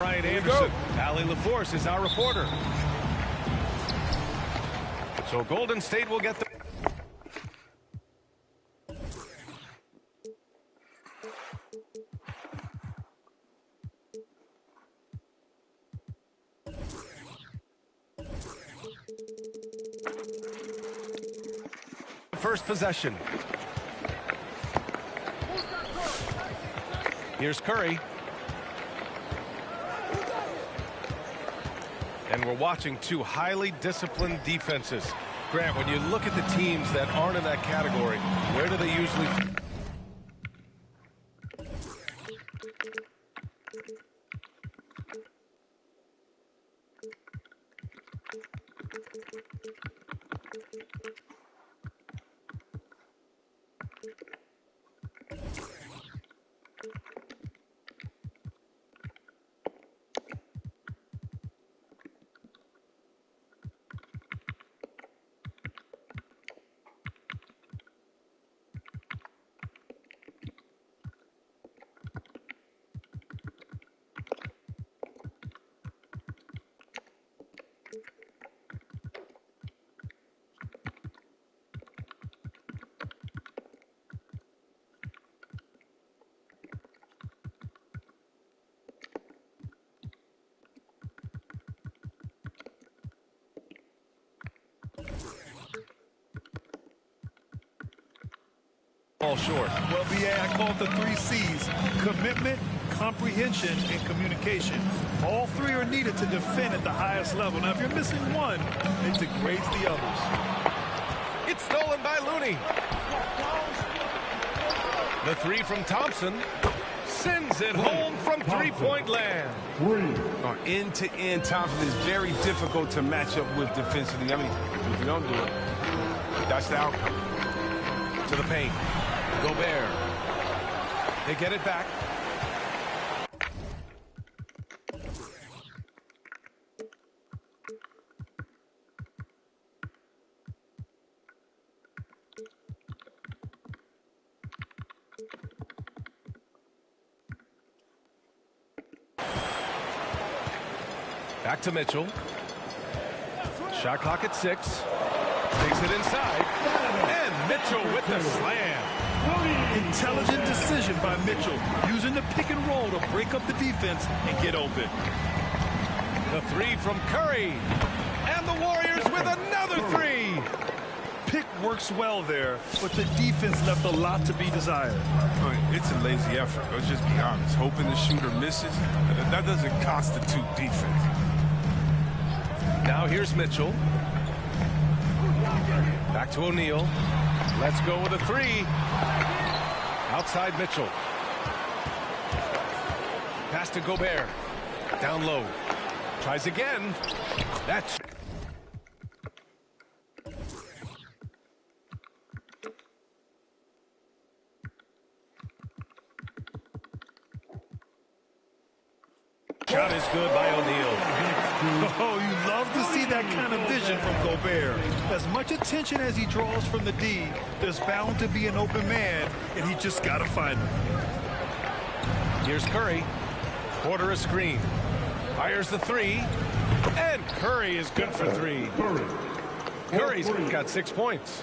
Brian Anderson. Allie LaForce is our reporter. So Golden State will get the... First possession. Here's Curry. And we're watching two highly disciplined defenses. Grant, when you look at the teams that aren't in that category, where do they usually... Fall short. Well, BA, I call it the 3 C's. Commitment, comprehension, and communication. All 3 are needed to defend at the highest level. Now, if you're missing one, it degrades the others. It's stolen by Looney. The 3 from Thompson. Sends it home from three-point land. End-to-end, Thompson is very difficult to match up with defensively. I mean, if you don't do it, that's the outcome. To the paint. Gobert. They get it back. Back to Mitchell. Shot clock at 6. Takes it inside. And Mitchell with the slam. Intelligent decision by Mitchell, using the pick and roll to break up the defense and get open. The 3 from Curry. And the Warriors with another 3. Pick works well there, but the defense left a lot to be desired. It's a lazy effort. Let's just be honest. Hoping the shooter misses, that doesn't constitute defense. Now here's Mitchell. Back to O'Neal. Let's go with a 3. Outside Mitchell. Pass to Gobert. Down low. Tries again. That's... Shot is good by O'Neal. Oh, you love to see that kind of vision from Gobert. As much attention as he draws from the D, there's bound to be an open man, and he just got to find him. Here's Curry. Quarter a screen. Fires the 3. And Curry is good for 3. Curry's got 6 points.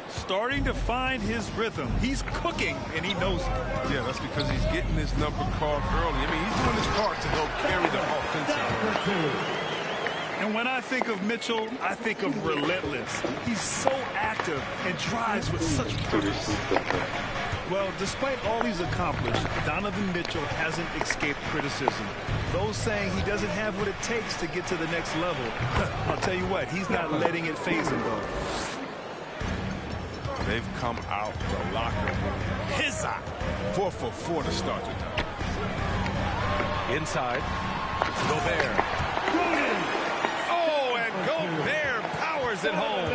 Starting to find his rhythm. He's cooking, and he knows it. Yeah, that's because he's getting his number called early. I mean, he's doing his part to help carry the offensive. And when I think of Mitchell, I think of relentless. He's so active and drives with such purpose. Well, despite all he's accomplished, Donovan Mitchell hasn't escaped criticism. Those saying he doesn't have what it takes to get to the next level. I'll tell you what, he's not letting it phase him, though. They've come out the locker room. His eye. 4 for 4 to start the night. Inside. Gobert. Oh, and Gobert powers it home.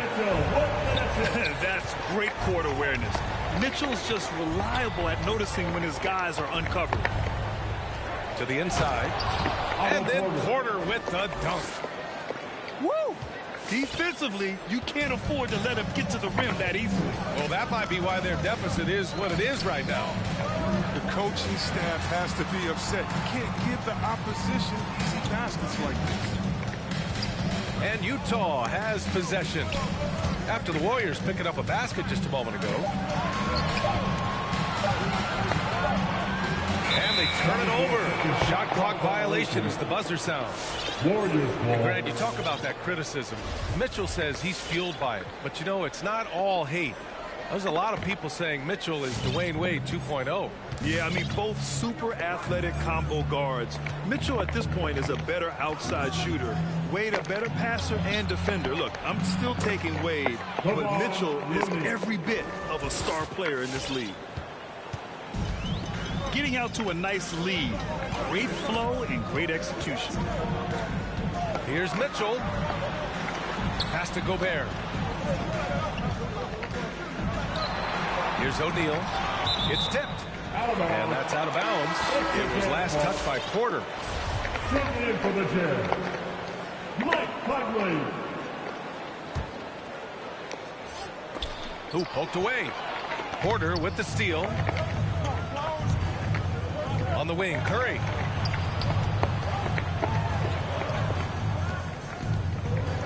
That's great court awareness. Mitchell's just reliable at noticing when his guys are uncovered. To the inside. And then Porter with the dunk. Woo! Defensively, you can't afford to let him get to the rim that easily. Well, that might be why their deficit is what it is right now. The coaching staff has to be upset. You can't give the opposition easy baskets like this. And Utah has possession after the Warriors picking up a basket just a moment ago. And they turn it over. Shot clock violation as the buzzer sounds. And Grant, you talk about that criticism. Mitchell says he's fueled by it. But, you know, it's not all hate. There's a lot of people saying Mitchell is Dwayne Wade 2.0. Yeah, I mean, both super athletic combo guards. Mitchell at this point is a better outside shooter. Wade a better passer and defender. Look, I'm still taking Wade, but Mitchell is every bit of a star player in this league. Getting out to a nice lead. Great flow and great execution. Here's Mitchell. Pass to Gobert. Here's O'Neal. It's tipped. And that's out of bounds. It was last touched by Porter. Sitting in for the Jazz, Mike Conley. Who poked away. Porter with the steal. On the wing, Curry.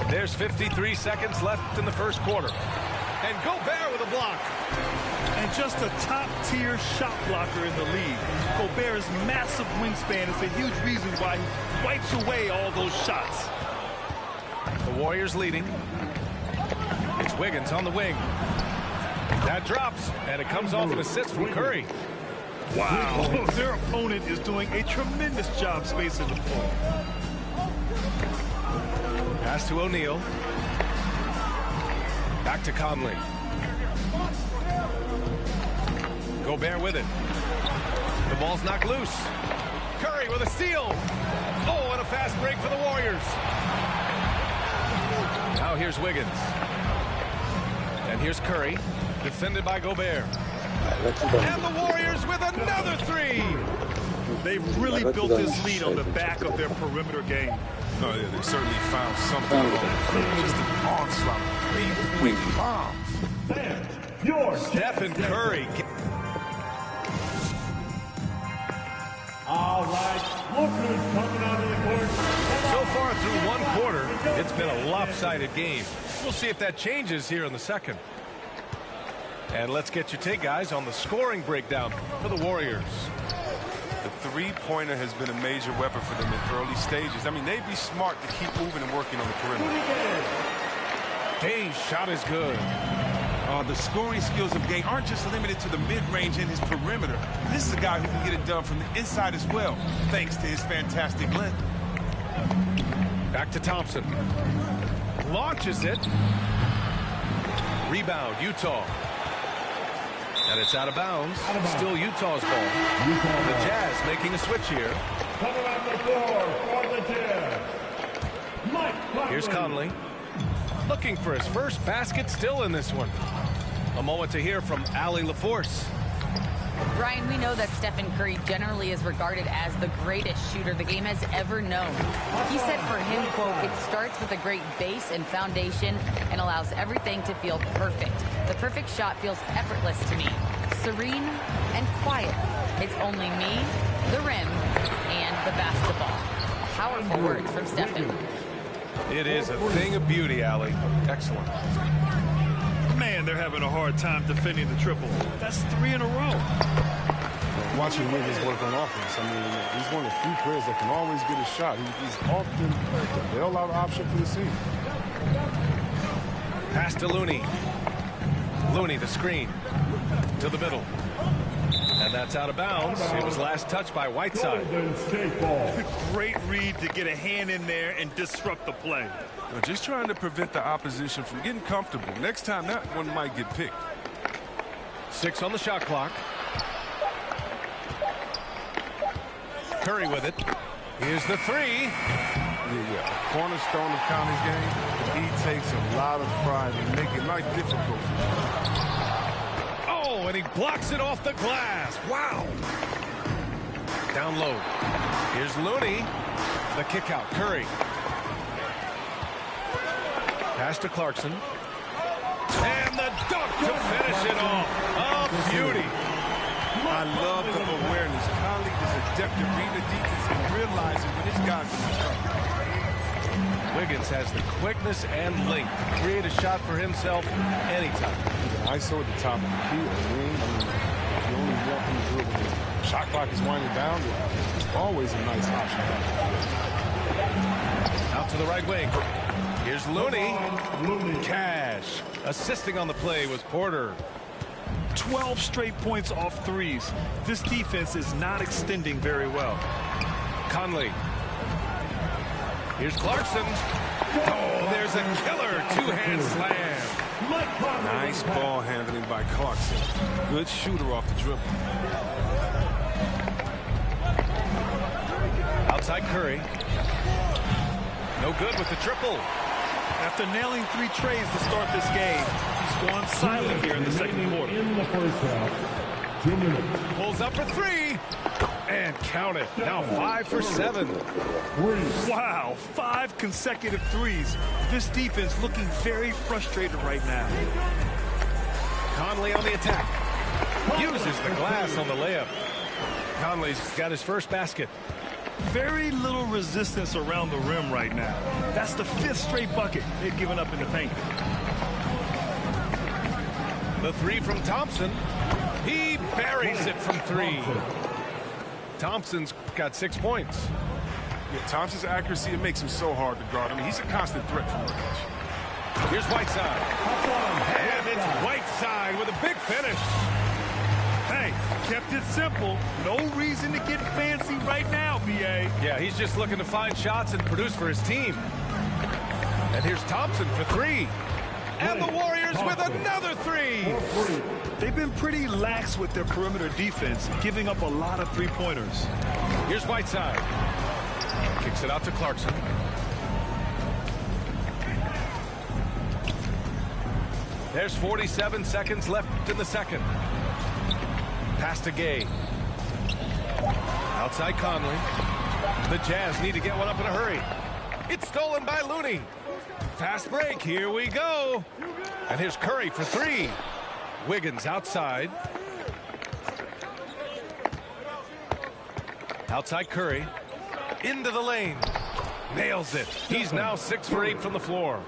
There's 53 seconds left in the first quarter. And Gobert with a block. And just a top-tier shot blocker in the league. Gobert's massive wingspan is a huge reason why he wipes away all those shots. The Warriors leading. It's Wiggins on the wing. That drops, and it comes off an assist from Curry. Wow, their opponent is doing a tremendous job spacing the floor. Pass to O'Neal. Back to Conley. Gobert with it. The ball's knocked loose. Curry with a steal. Oh, and a fast break for the Warriors. Now here's Wiggins. And here's Curry, defended by Gobert. And the Warriors with another three. They've really built this lead on the back of their perimeter game. Oh, yeah, they certainly found something. Just an onslaught. Three bombs. Stephen Curry. All right, look who's coming out of the court. So far through one quarter, it's been a lopsided game. We'll see if that changes here in the second. And let's get your take, guys, on the scoring breakdown for the Warriors. The three-pointer has been a major weapon for them in early stages. I mean, they'd be smart to keep moving and working on the perimeter. Gay's shot is good. The scoring skills of Gay aren't just limited to the mid-range and his perimeter. This is a guy who can get it done from the inside as well, thanks to his fantastic length. Back to Thompson. Launches it. Rebound, Utah. And it's out of bounds. Still Utah's ball. The Jazz making a switch here. Coming on the floor for the Jazz, Mike Conley. Here's Conley. Looking for his first basket, still in this one. A moment to hear from Allie LaForce. Ryan, we know that Stephen Curry generally is regarded as the greatest shooter the game has ever known. He said for him, quote, it starts with a great base and foundation and allows everything to feel perfect. The perfect shot feels effortless to me, serene and quiet. It's only me, the rim, and the basketball. Powerful words from Stephen. It is a thing of beauty, Allie. Excellent. Man, they're having a hard time defending the triple. That's 3 in a row. Watching Wiggins work on offense, I mean, he's one of the few players that can always get a shot. He's often the bailout option for the team. Pass to Looney. Looney, the screen. To the middle. And that's out of bounds. It was last touched by Whiteside. Golden State ball. Great read to get a hand in there and disrupt the play. They're just trying to prevent the opposition from getting comfortable. Next time, that one might get picked. 6 on the shot clock. Curry with it. Here's the three. Yeah. Cornerstone of Conley's game. He takes a lot of pride in making life difficult. Oh, and he blocks it off the glass. Wow. Down low. Here's Looney. The kick out. Curry. Pass to Clarkson. And the dunk to finish it off. A beauty. I love the awareness. Conley is adept at reading the defense and realizing when his guys are in trouble. Wiggins has the quickness and length to create a shot for himself anytime. ISO at the top of the key or the wing. I mean, if you only want him to do it when the shot clock is winding down, it's always a nice option. Out to the right wing. Here's Looney. Cash. Assisting on the play was Porter. 12 straight points off threes. This defense is not extending very well. Conley. Here's Clarkson. Oh, there's a killer two-hand slam. Nice ball handling by Clarkson. Good shooter off the dribble. Outside Curry. No good with the triple. After nailing 3 trays to start this game, he's gone silent here in the second quarter. In the first half, 2 minutes. Pulls up for 3. And count it. Now 5 for 7. Wow, 5 consecutive threes. This defense looking very frustrated right now. Conley on the attack. Uses the glass on the layup. Conley's got his first basket. Very little resistance around the rim right now. That's the 5th straight bucket they've given up in the paint. The 3 from Thompson. He buries it from 3. Thompson's got 6 points. Yeah, Thompson's accuracy, it makes him so hard to guard. I mean, he's a constant threat from range. Here's Whiteside. And it's Whiteside with a big finish. Hey, kept it simple. No reason to get fancy right now, B.A. Yeah, he's just looking to find shots and produce for his team. And here's Thompson for 3. And the Warriors with another 3. They've been pretty lax with their perimeter defense, giving up a lot of 3-pointers. Here's Whiteside. Kicks it out to Clarkson. There's 47 seconds left in the second. Pass to Gay. Outside Conley. The Jazz need to get one up in a hurry. It's stolen by Looney. Fast break. Here we go. And here's Curry for 3. Wiggins outside. Outside Curry. Into the lane. Nails it. He's now 6 for 8 from the floor.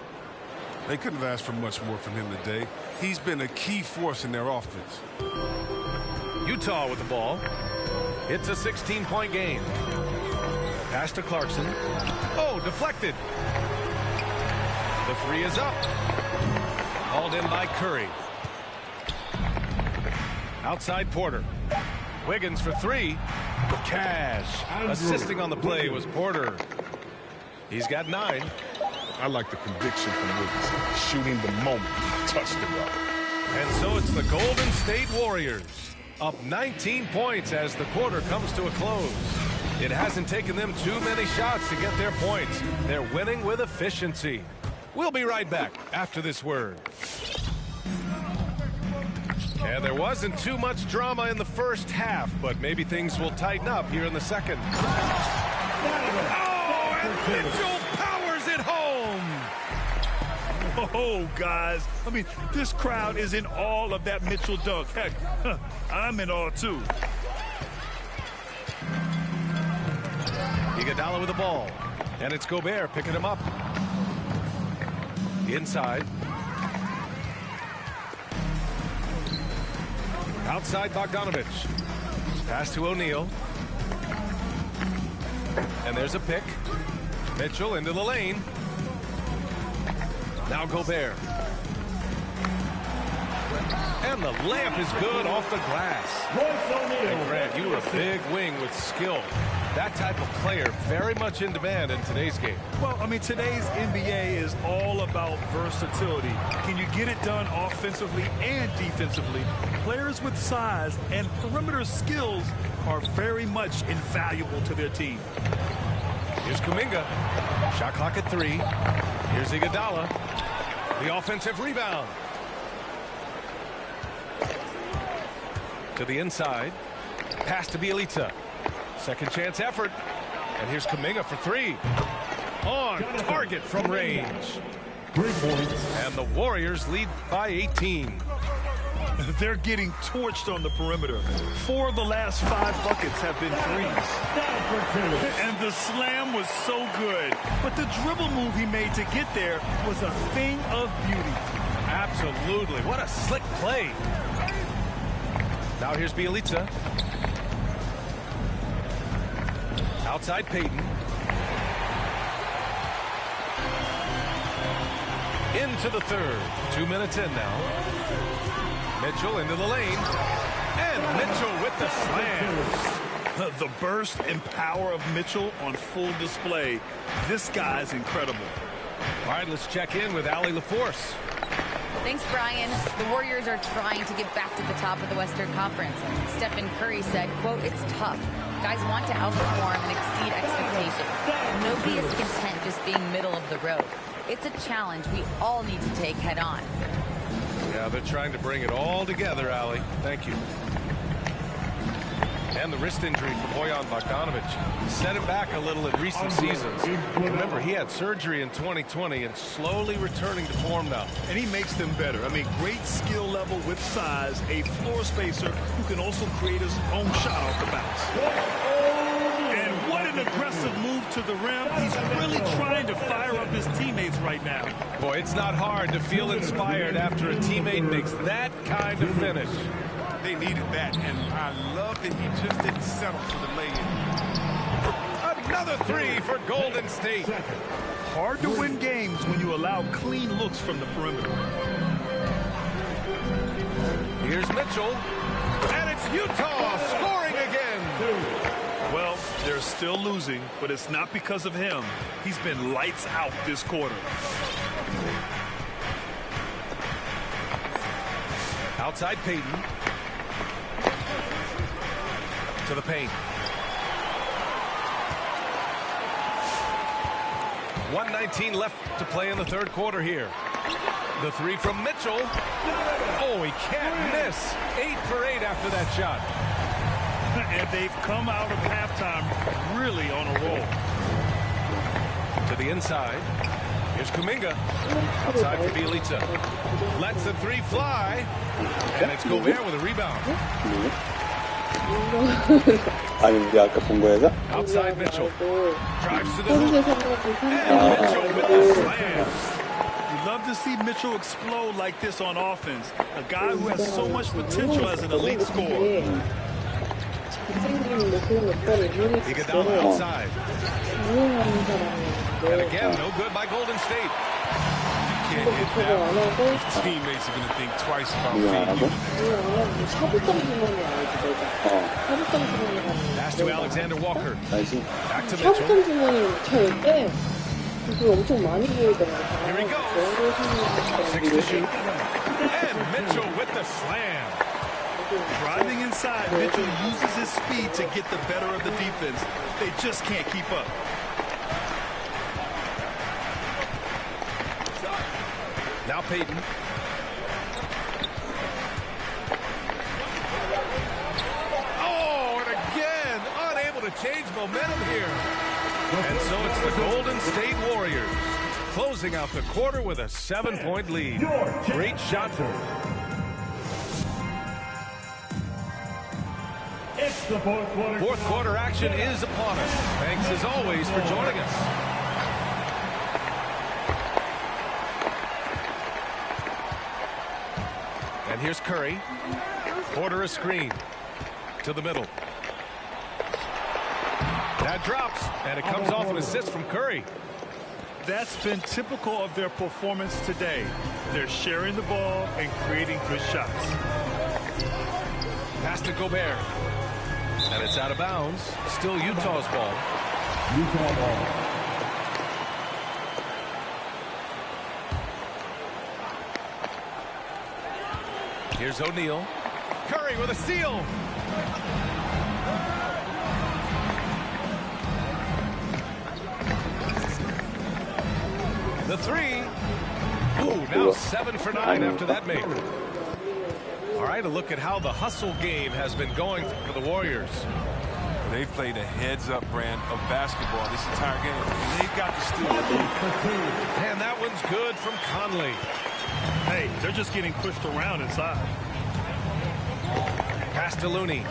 They couldn't have asked for much more from him today. He's been a key force in their offense. Utah with the ball. It's a 16-point game. Pass to Clarkson. Oh, deflected. The 3 is up. Hauled in by Curry. Outside Porter. Wiggins for 3. Cash. Assisting on the play was Porter. He's got 9. I like the conviction from Wiggins, shooting the moment he touched the ball. And so it's the Golden State Warriors, up 19 points as the quarter comes to a close. It hasn't taken them too many shots to get their points. They're winning with efficiency. We'll be right back after this word. And there wasn't too much drama in the first half, but maybe things will tighten up here in the second. Oh, and Mitchell powers it home. Oh, guys. I mean, this crowd is in awe of that Mitchell dunk. Heck, I'm in awe, too. Iguodala with the ball. And it's Gobert picking him up. Inside. Outside Bogdanovich. Pass to O'Neal. And there's a pick. Mitchell into the lane. Now Gobert. And the layup is good off the glass. And Grant, you were a big wing with skill. That type of player very much in demand in today's game. Well, I mean, today's NBA is all about versatility. Can you get it done offensively and defensively? Players with size and perimeter skills are very much invaluable to their team. Here's Kuminga. Shot clock at 3. Here's Iguodala. The offensive rebound. To the inside. Pass to Bielitsa. Second chance effort. And here's Kuminga for 3. On target from range. 3 points. And the Warriors lead by 18. They're getting torched on the perimeter. 4 of the last 5 buckets have been threes. And the slam was so good. But the dribble move he made to get there was a thing of beauty. Absolutely. What a slick play. Now here's Bjelica. Outside Payton. Into the third. 2 minutes in now. Mitchell into the lane. And Mitchell with the slam. The burst and power of Mitchell on full display. This guy's incredible. All right, let's check in with Allie LaForce. Thanks, Brian. The Warriors are trying to get back to the top of the Western Conference. Stephen Curry said, quote, "It's tough. Guys want to outperform and exceed expectations. Nobody is content just being middle of the road. It's a challenge we all need to take head on." Yeah, they're trying to bring it all together, Allie. Thank you. And the wrist injury from Bojan Bogdanovic set him back a little in recent seasons. Remember, he had surgery in 2020 and slowly returning to form now. And he makes them better. I mean, great skill level with size, a floor spacer who can also create his own shot off the bounce. And what an aggressive move to the rim. He's really trying to fire up his teammates right now. Boy, it's not hard to feel inspired after a teammate makes that kind of finish. They needed that, and I love that he just didn't settle for the lay-in. Another three for Golden State. Hard to win games when you allow clean looks from the perimeter. Here's Mitchell, and it's Utah scoring again. Well, they're still losing, but it's not because of him. He's been lights out this quarter. Outside Payton. To the paint. 1:19 left to play in the third quarter here. The three from Mitchell. Oh, he can't miss. 8 for 8 after that shot. And they've come out of halftime really on a roll. To the inside. Here's Kuminga. Outside for Bjelica. Lets the three fly. And it's Gobert with a rebound. 아니 우리 아까 본 거야? Outside Mitchell. Drives to the hoop. And Mitchell with the slam. You love to see Mitchell explode like this on offense. A guy who has so much potential as an elite scorer. Iguodala outside. And again, no good by Golden State. Can't hit that. His teammates are going to think twice about feeding you. Pass to Alexander Walker. Back to 샤브점 Mitchell. 주머니를 찰 때 그거 엄청 많이 보이더라고요. Here he goes. 6 to shoot. And Mitchell with the slam. Driving inside, Mitchell uses his speed to get the better of the defense. They just can't keep up. Now Payton. Oh, and again, unable to change momentum here. And so it's the Golden State Warriors closing out the quarter with a 7-point lead. Great shot. It's the Fourth quarter action is upon us. Thanks as always for joining us. And here's Curry. Porter a screen. To the middle. That drops, and it comes off an assist from Curry. That's been typical of their performance today. They're sharing the ball and creating good shots. Pass to Gobert. And it's out of bounds. Still Utah's ball. Utah ball. Here's O'Neal. Curry with a steal. The three. Ooh, now 7 for 9 after that make. All right, a look at how the hustle game has been going for the Warriors. They've played a heads-up brand of basketball this entire game, and they've got the steal. And that one's good from Conley. Hey, they're just getting pushed around inside. Pass to Looney.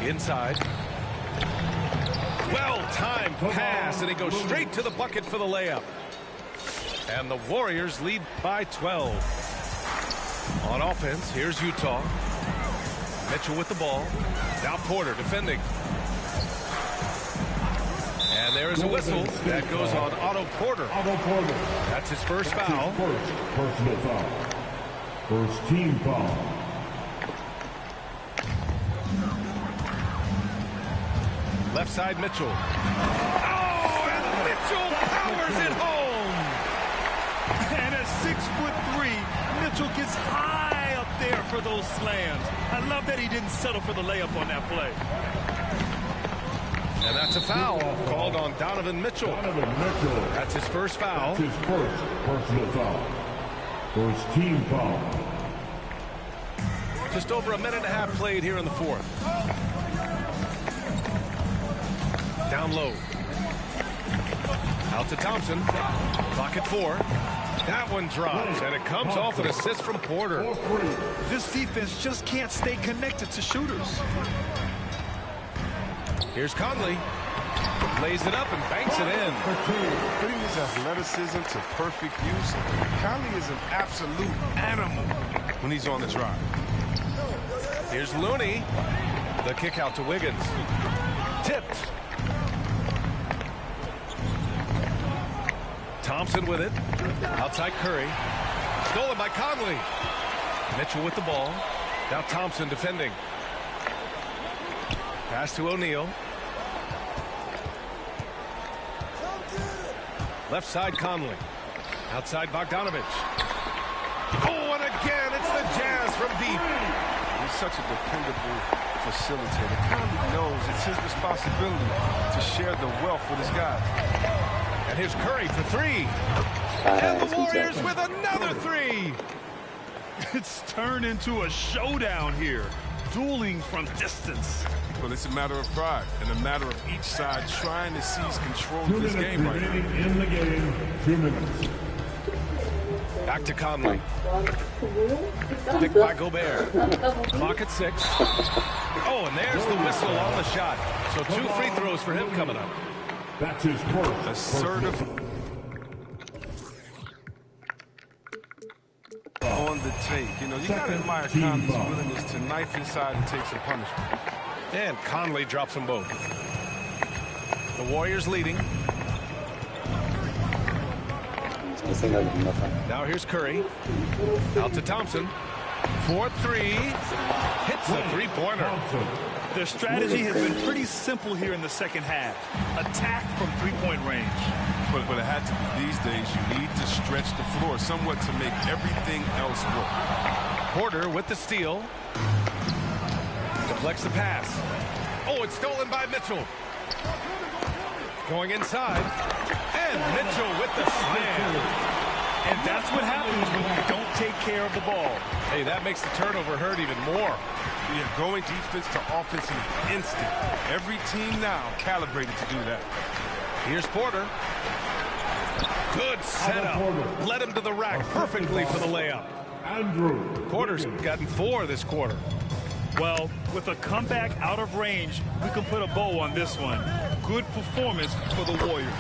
Inside. Well-timed pass, and he goes straight to the bucket for the layup. And the Warriors lead by 12. On offense, here's Utah. Mitchell with the ball. Now Porter defending. And there is a whistle that goes on Otto Porter. That's his first foul. First personal foul. First team foul. Left side, Mitchell. Oh, and Mitchell powers it home. And at 6'3", Mitchell gets high up there for those slams. I love that he didn't settle for the layup on that play. And that's a foul called on Donovan Mitchell. That's his first foul. That's his first personal foul. First team foul. Just over a minute and a half played here in the fourth. Down low. Out to Thompson. Clock at 4. That one drops, and it comes off an assist from Porter. This defense just can't stay connected to shooters. Here's Conley. Lays it up and banks it in. Putting his athleticism to perfect use, Conley is an absolute animal when he's on the drive. Here's Looney. The kick out to Wiggins. Tipped. Thompson with it. Outside Curry. Stolen by Conley. Mitchell with the ball. Now Thompson defending. Pass to O'Neal. Left side Conley. Outside Bogdanovich. Oh, and again, it's the Jazz from deep. He's such a dependable facilitator. Conley knows it's his responsibility to share the wealth with his guys. And here's Curry for 3. And the Warriors with another 3. It's turned into a showdown here. Dueling from distance. Well, it's a matter of pride and a matter of each side trying to seize control of this game right now. In the game, 2 minutes. Back to Conley. Picked by Gobert. Clock at 6. Oh, and there's the whistle on the shot. So 2 free throws for him coming up. That's his first. Assertive on the take. You know, you got to admire Conley's willingness to knife inside and take some punishment. And Conley drops them both. The Warriors leading. Now here's Curry. Out to Thompson. 4-3. Hits the three-pointer. Their strategy has been pretty simple here in the second half. Attack from three-point range. But it had to be these days. You need to stretch the floor somewhat to make everything else work. Porter with the steal. Deflects the pass. Oh, it's stolen by Mitchell. Going inside. And Mitchell with the slam. And that's what happens when you don't take care of the ball. Hey, that makes the turnover hurt even more. Yeah, going defense to offense in an instant. Every team now calibrated to do that. Here's Porter. Good setup. Led him to the rack perfectly for the layup. Andrew. Porter's gotten 4 this quarter. Well, with a comeback out of range, we can put a bow on this one. Good performance for the Warriors.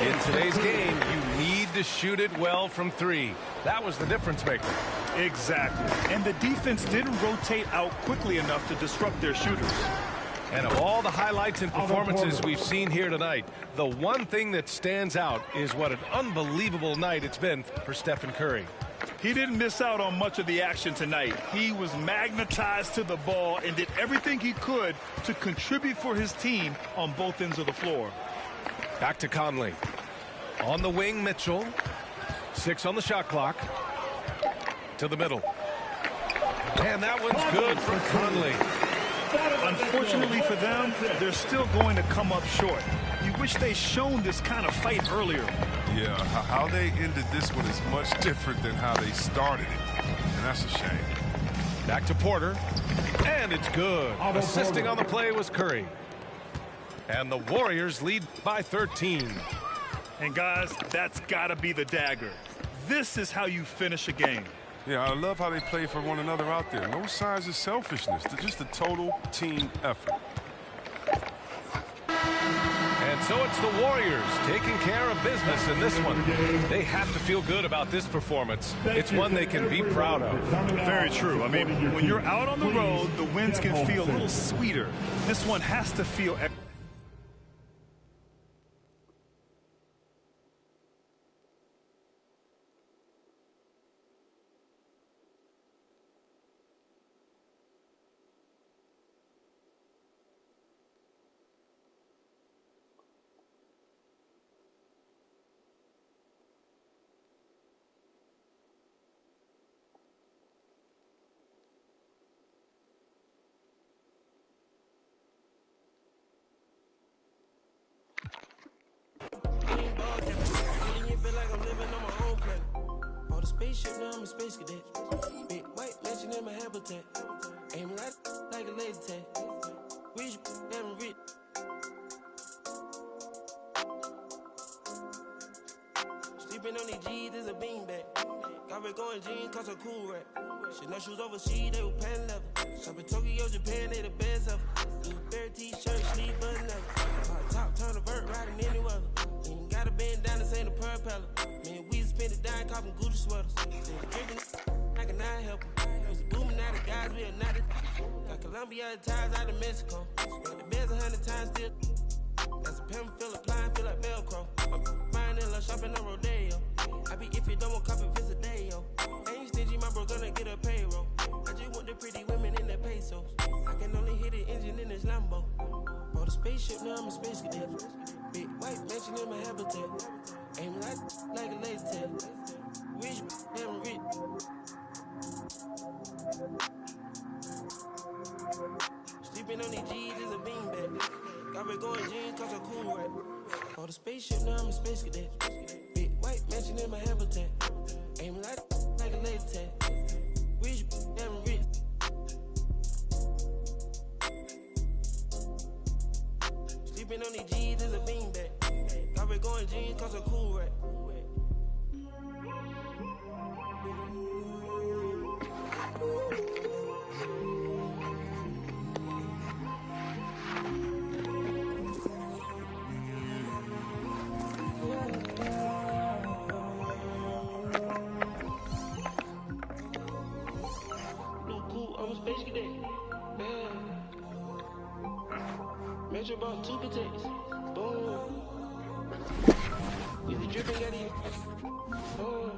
In today's game, you need to shoot it well from 3. That was the difference maker. Exactly. And the defense didn't rotate out quickly enough to disrupt their shooters. And of all the highlights and performances we've seen here tonight, the one thing that stands out is what an unbelievable night it's been for Stephen Curry. He didn't miss out on much of the action tonight. He was magnetized to the ball and did everything he could to contribute for his team on both ends of the floor. Back to Conley. On the wing, Mitchell. 6 on the shot clock. To the middle. And that one's good for Conley. Unfortunately for them, they're still going to come up short. You wish they'd shown this kind of fight earlier. Yeah, how they ended this one is much different than how they started it. And that's a shame. Back to Porter. And it's good. Assisting on the play was Curry. And the Warriors lead by 13. And guys, that's got to be the dagger. This is how you finish a game. Yeah, I love how they play for one another out there. No signs of selfishness. They're just a total team effort. And so it's the Warriors taking care of business in this one. They have to feel good about this performance. It's one they can be proud of. Very true. I mean, when you're out on the road, the wins can feel a little sweeter. This one has to feel... Spaceship, now I'm a space cadet. Big white mansion in my habitat. Aim like a laser tag. Rich, damn rich. Sleeping on these G's is a beanbag. Got red going jeans, cause a cool rap. Chanel shoes overseas, they were pan leather. Shopping Tokyo, Japan, they the best ever. Blue bear t-shirt, sleeve button leather. Top turn a vert, riding any weather. Ain't got a bend down, this ain't a propeller. Man, we spend it down, copping Gucci sweaters. I cannot help them. It's a booming out of guys, we are not a... Got Colombia ties out of Mexico. Got the beds 100 times still. Got some pimp, feel applying, feel like Velcro. I'm buying in love, shopping on Rodeo. I be if you don't want copy, visit day, yo. Ain't stingy, my bro gonna get a payroll. I just want the pretty women in their pesos. I can only hit the engine in this Lambo. Bought a spaceship, now I'm a space cadet. Big white mansion in my habitat. Aim like a laser tag. Rich, damn rich. Sleeping on these G's is a beanbag. Got red going jeans, cause a cool rap. Bought a spaceship, now I'm a space cadet. Big white mansion in my habitat. Aim like a laser tag. Rich, damn rich. Sleeping on these G's is a beanbag. Got red going jeans, cause a cool rap. Metro bought 2 protects. Boom. If you dripping, got it. Boom.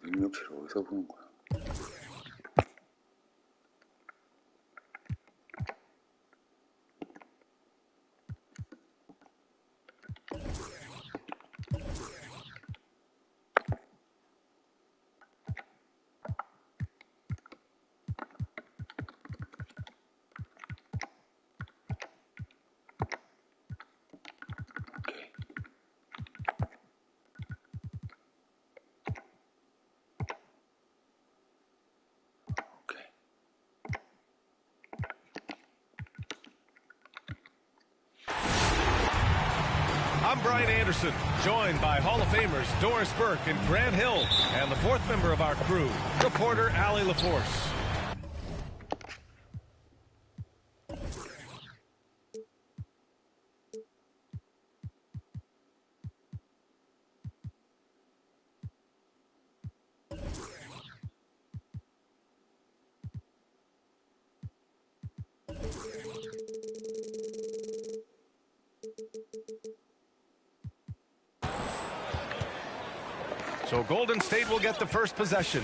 능력치를 어디서 보는 거야? I'm Brian Anderson, joined by Hall of Famers Doris Burke and Grant Hill, and the fourth member of our crew, reporter Allie LaForce. So Golden State will get the first possession.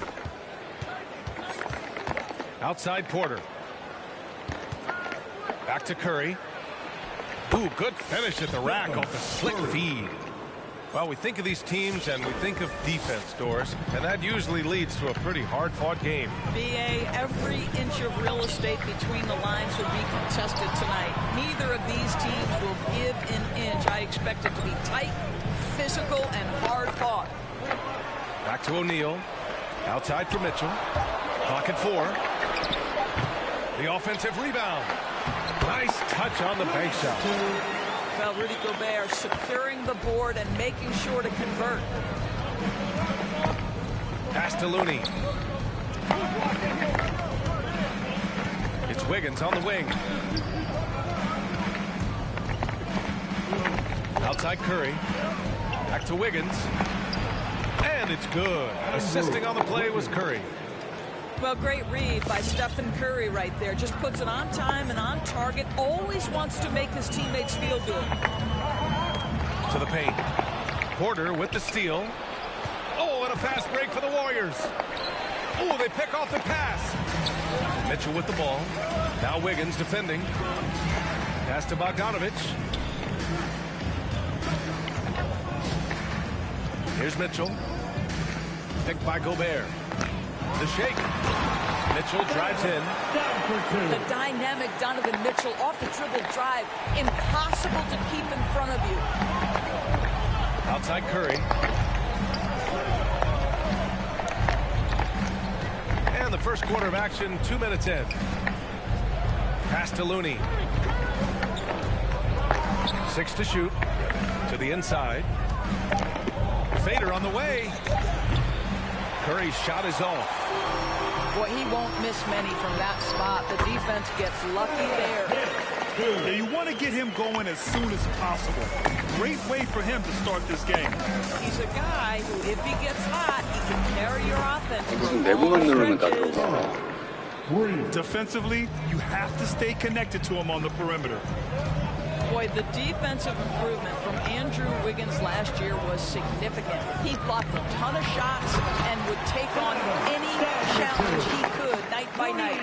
Outside Porter. Back to Curry. Ooh, good finish at the rack off the slick feed. Well, we think of these teams and we think of defense, Doris, and that usually leads to a pretty hard-fought game. BA, every inch of real estate between the lines will be contested tonight. Neither of these teams will give an inch. I expect it to be tight, physical, and hard-fought. Back to O'Neal. Outside for Mitchell. Clock at 4. The offensive rebound. Nice touch on the bank shot. Well, Rudy Gobert securing the board and making sure to convert. Pass to Looney. It's Wiggins on the wing. Outside Curry. Back to Wiggins. And it's good. Assisting on the play was Curry. Well, great read by Stephen Curry right there. Just puts it on time and on target. Always wants to make his teammates feel good. To the paint. Porter with the steal. Oh, and a fast break for the Warriors. Oh, they pick off the pass. Mitchell with the ball. Now Wiggins defending. Pass to Bogdanovich. Here's Mitchell. Picked by Gobert. The shake. Mitchell drives in. The dynamic Donovan Mitchell off the dribble drive. Impossible to keep in front of you. Outside Curry. And the first quarter of action, 2 minutes in. Pass to Looney. 6 to shoot. To the inside. Fader on the way. Curry's shot is off. Boy, he won't miss many from that spot. The defense gets lucky there. Yeah, you want to get him going as soon as possible. Great way for him to start this game. He's a guy who, if he gets hot, he can carry your offense. 무슨 내부만 누르면 다 들어가. Defensively, you have to stay connected to him on the perimeter. Boy, the defensive improvement from Andrew Wiggins last year was significant. He blocked a ton of shots and would take on any challenge he could night by night.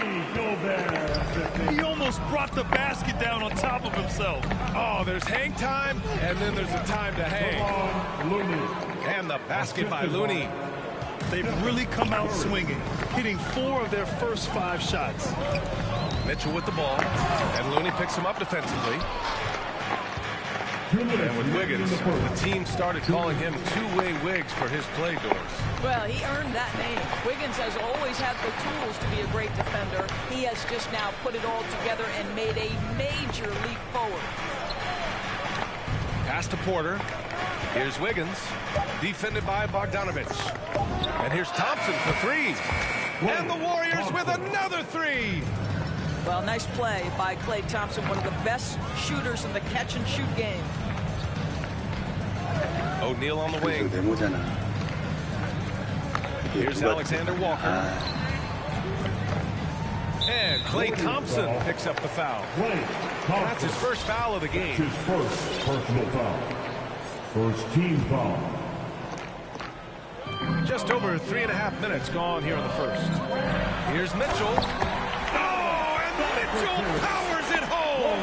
He almost brought the basket down on top of himself. Oh, there's hang time, and then there's a time to hang. And the basket by Looney. They've really come out swinging, hitting 4 of their first 5 shots. Mitchell with the ball, and Looney picks him up defensively. And with Wiggins, the team started calling him two-way Wiggs for his play, Doris. Well, he earned that name. Wiggins has always had the tools to be a great defender. He has just now put it all together and made a major leap forward. Pass to Porter. Here's Wiggins, defended by Bogdanovich. And here's Thompson for 3. And the Warriors with another 3. Well, nice play by Klay Thompson, one of the best shooters in the catch-and-shoot game. O'Neal on the wing. Here's Alexander Walker. And Klay Thompson picks up the foul. That's his first foul of the game. His first personal foul. First team foul. Just over 3.5 minutes gone here in the first. Here's Mitchell. Oh, and Mitchell powers it home.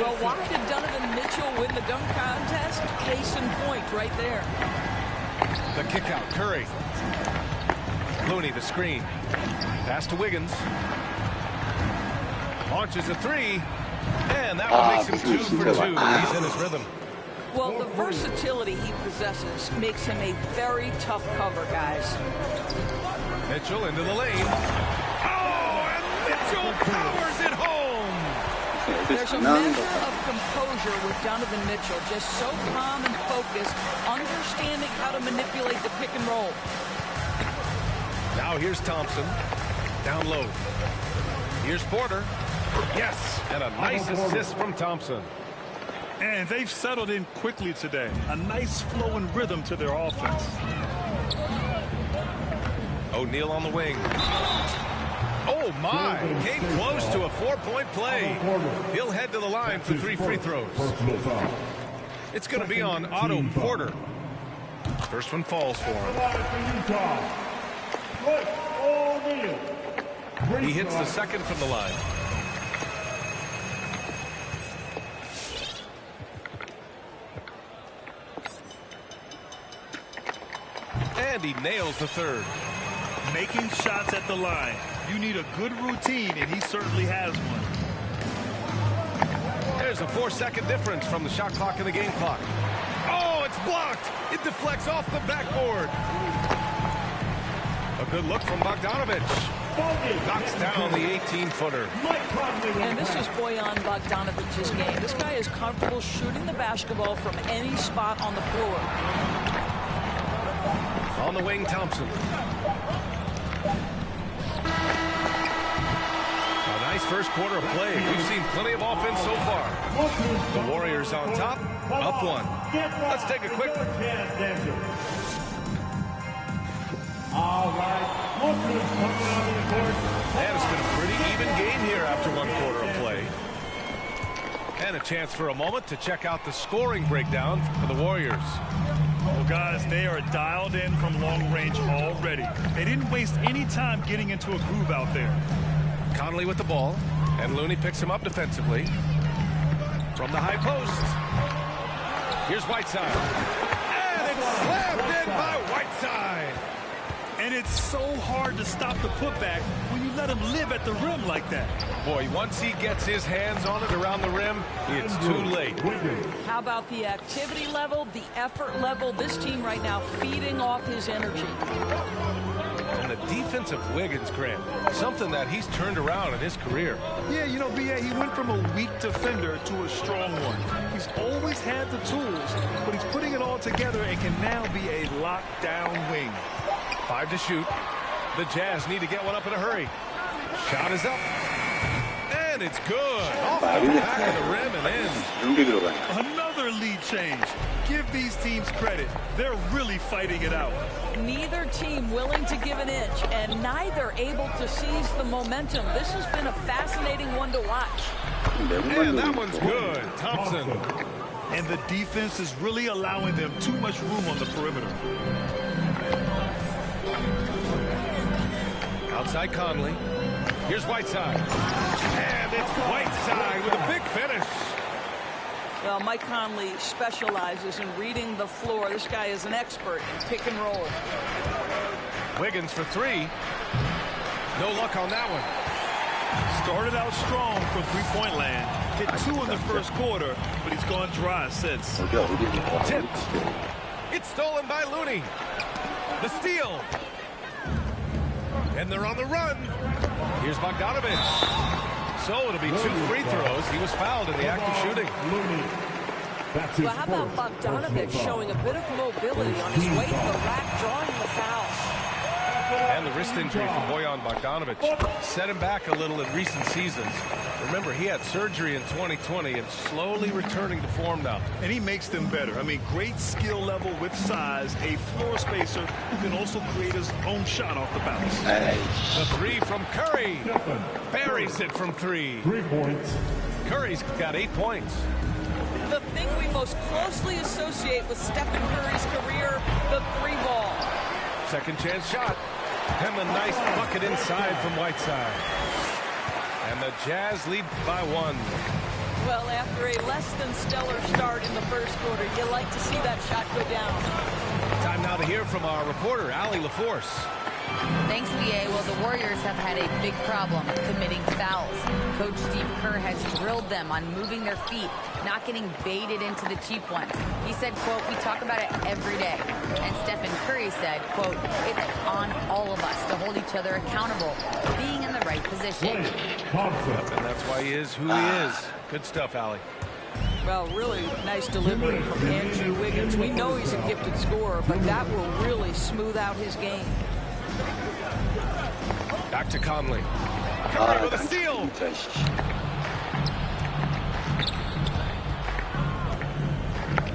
Well, why did Donovan Mitchell win the dunk contest? Case in point right there. The kick out, Curry. Looney, the screen. Pass to Wiggins. Launches a 3. And that one makes him 2 for 2. He's in his rhythm. Well, the versatility he possesses makes him a very tough cover, guys. Mitchell into the lane. Oh, and Mitchell powers it home. There's a measure of composure with Donovan Mitchell, just so calm and focused, understanding how to manipulate the pick and roll. Now here's Thompson. Down low. Here's Porter. Yes, and a nice assist from Thompson. And they've settled in quickly today. A nice flow and rhythm to their offense. O'Neal on the wing. Oh, my. Came close to a 4-point play. He'll head to the line for 3 free throws. It's going to be on Otto Porter. First one falls for him. He hits the second from the line. And he nails the third. Making shots at the line. You need a good routine, and he certainly has one. There's a 4-second difference from the shot clock and the game clock. Oh, it's blocked. It deflects off the backboard. A good look from Bogdanovich. Knocks down the 18-footer. And this is Bojan Bogdanovich's game. This guy is comfortable shooting the basketball from any spot on the floor. On the wing, Thompson. A nice first quarter of play. We've seen plenty of offense so far. The Warriors on top, up 1. Let's take a quick. All right. And it's been a pretty even game here after 1 quarter of play. And a chance for a moment to check out the scoring breakdown for the Warriors. Well, guys, they are dialed in from long range already. They didn't waste any time getting into a groove out there. Conley with the ball, and Looney picks him up defensively. From the high post. Here's Whiteside. And it's slammed in by Whiteside. And it's so hard to stop the putback when you let him live at the rim like that. Boy, once he gets his hands on it around the rim, it's too late. How about the activity level, the effort level? This team right now feeding off his energy. And the defense of Wiggins, Grant, something that he's turned around in his career. Yeah, you know, B.A., he went from a weak defender to a strong one. He's always had the tools, but he's putting it all together and can now be a lockdown wing. 5 to shoot. The Jazz need to get one up in a hurry. Shot is up. And it's good. Off the back of the rim and in. Another lead change. Give these teams credit. They're really fighting it out. Neither team willing to give an inch, and neither able to seize the momentum. This has been a fascinating one to watch. And that one's good. Thompson. And the defense is really allowing them too much room on the perimeter. Outside Conley. Here's Whiteside. And it's Whiteside with a big finish. Well, Mike Conley specializes in reading the floor. This guy is an expert in pick and roll. Wiggins for 3. No luck on that one. Started out strong from three-point land. Hit 2 in the first quarter, but he's gone dry since. Tipped. It's stolen by Looney. The steal. And they're on the run. Here's Bogdanovich. So it'll be 2 free throws. He was fouled in the act of shooting. Well, how about Bogdanovich showing a bit of mobility on his way to the rack, drawing the foul. And the wrist injury from Bojan Bogdanovich set him back a little in recent seasons. Remember, he had surgery in 2020 and slowly returning to form now. And he makes them better. I mean, great skill level with size, a floor spacer who can also create his own shot off the bounce. The 3 from Curry. Buries it from 3. 3 points. Curry's got 8 points. The thing we most closely associate with Stephen Curry's career, the 3 ball. Second chance shot. And the nice bucket inside from Whiteside. And the Jazz lead by 1. Well, after a less than stellar start in the first quarter, you like to see that shot go down. Time now to hear from our reporter, Allie LaForce. Thanks, B.A. Well, the Warriors have had a big problem committing fouls. Coach Steve Kerr has drilled them on moving their feet, not getting baited into the cheap ones. He said, quote, "We talk about it every day." And Stephen Curry said, quote, "It's on all of us to hold each each other accountable, being in the right position. And that's why he is who he is. Good stuff, Allie. Well, really nice delivery from Andrew Wiggins. We know he's a gifted scorer, but that will really smooth out his game. Back to Conley. Curry with a steal.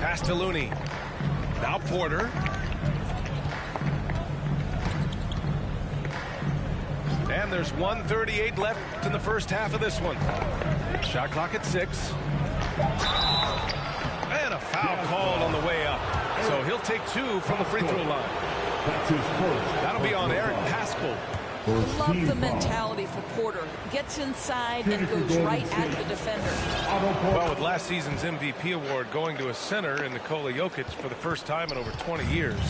Pass to Looney. Now Porter. And there's 1:38 left in the first half of this one. Shot clock at 6. And a foul called on the way up. So he'll take 2 from the free throw line. That'll be on Eric Paschall. Love the mentality for Porter. Gets inside and goes right at the defender. Well, with last season's MVP award going to a center in Nikola Jokic for the first time in over 20 years,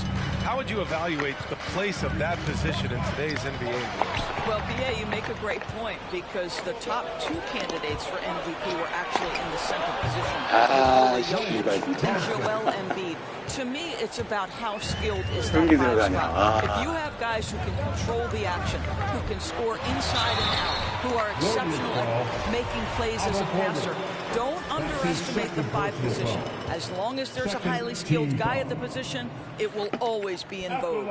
how would you evaluate the place of that position in today's NBA awards? Well, B.A., you make a great point because the top 2 candidates for MVP were actually in the center position. Nikola Jokic and Joel Embiid. To me, it's about how skilled is that 5 spot. If you have guys who can control the action, who can score inside and out, who are exceptional at making plays as a passer, don't underestimate the 5 position. As long as there's a highly skilled guy at the position, it will always be in vogue.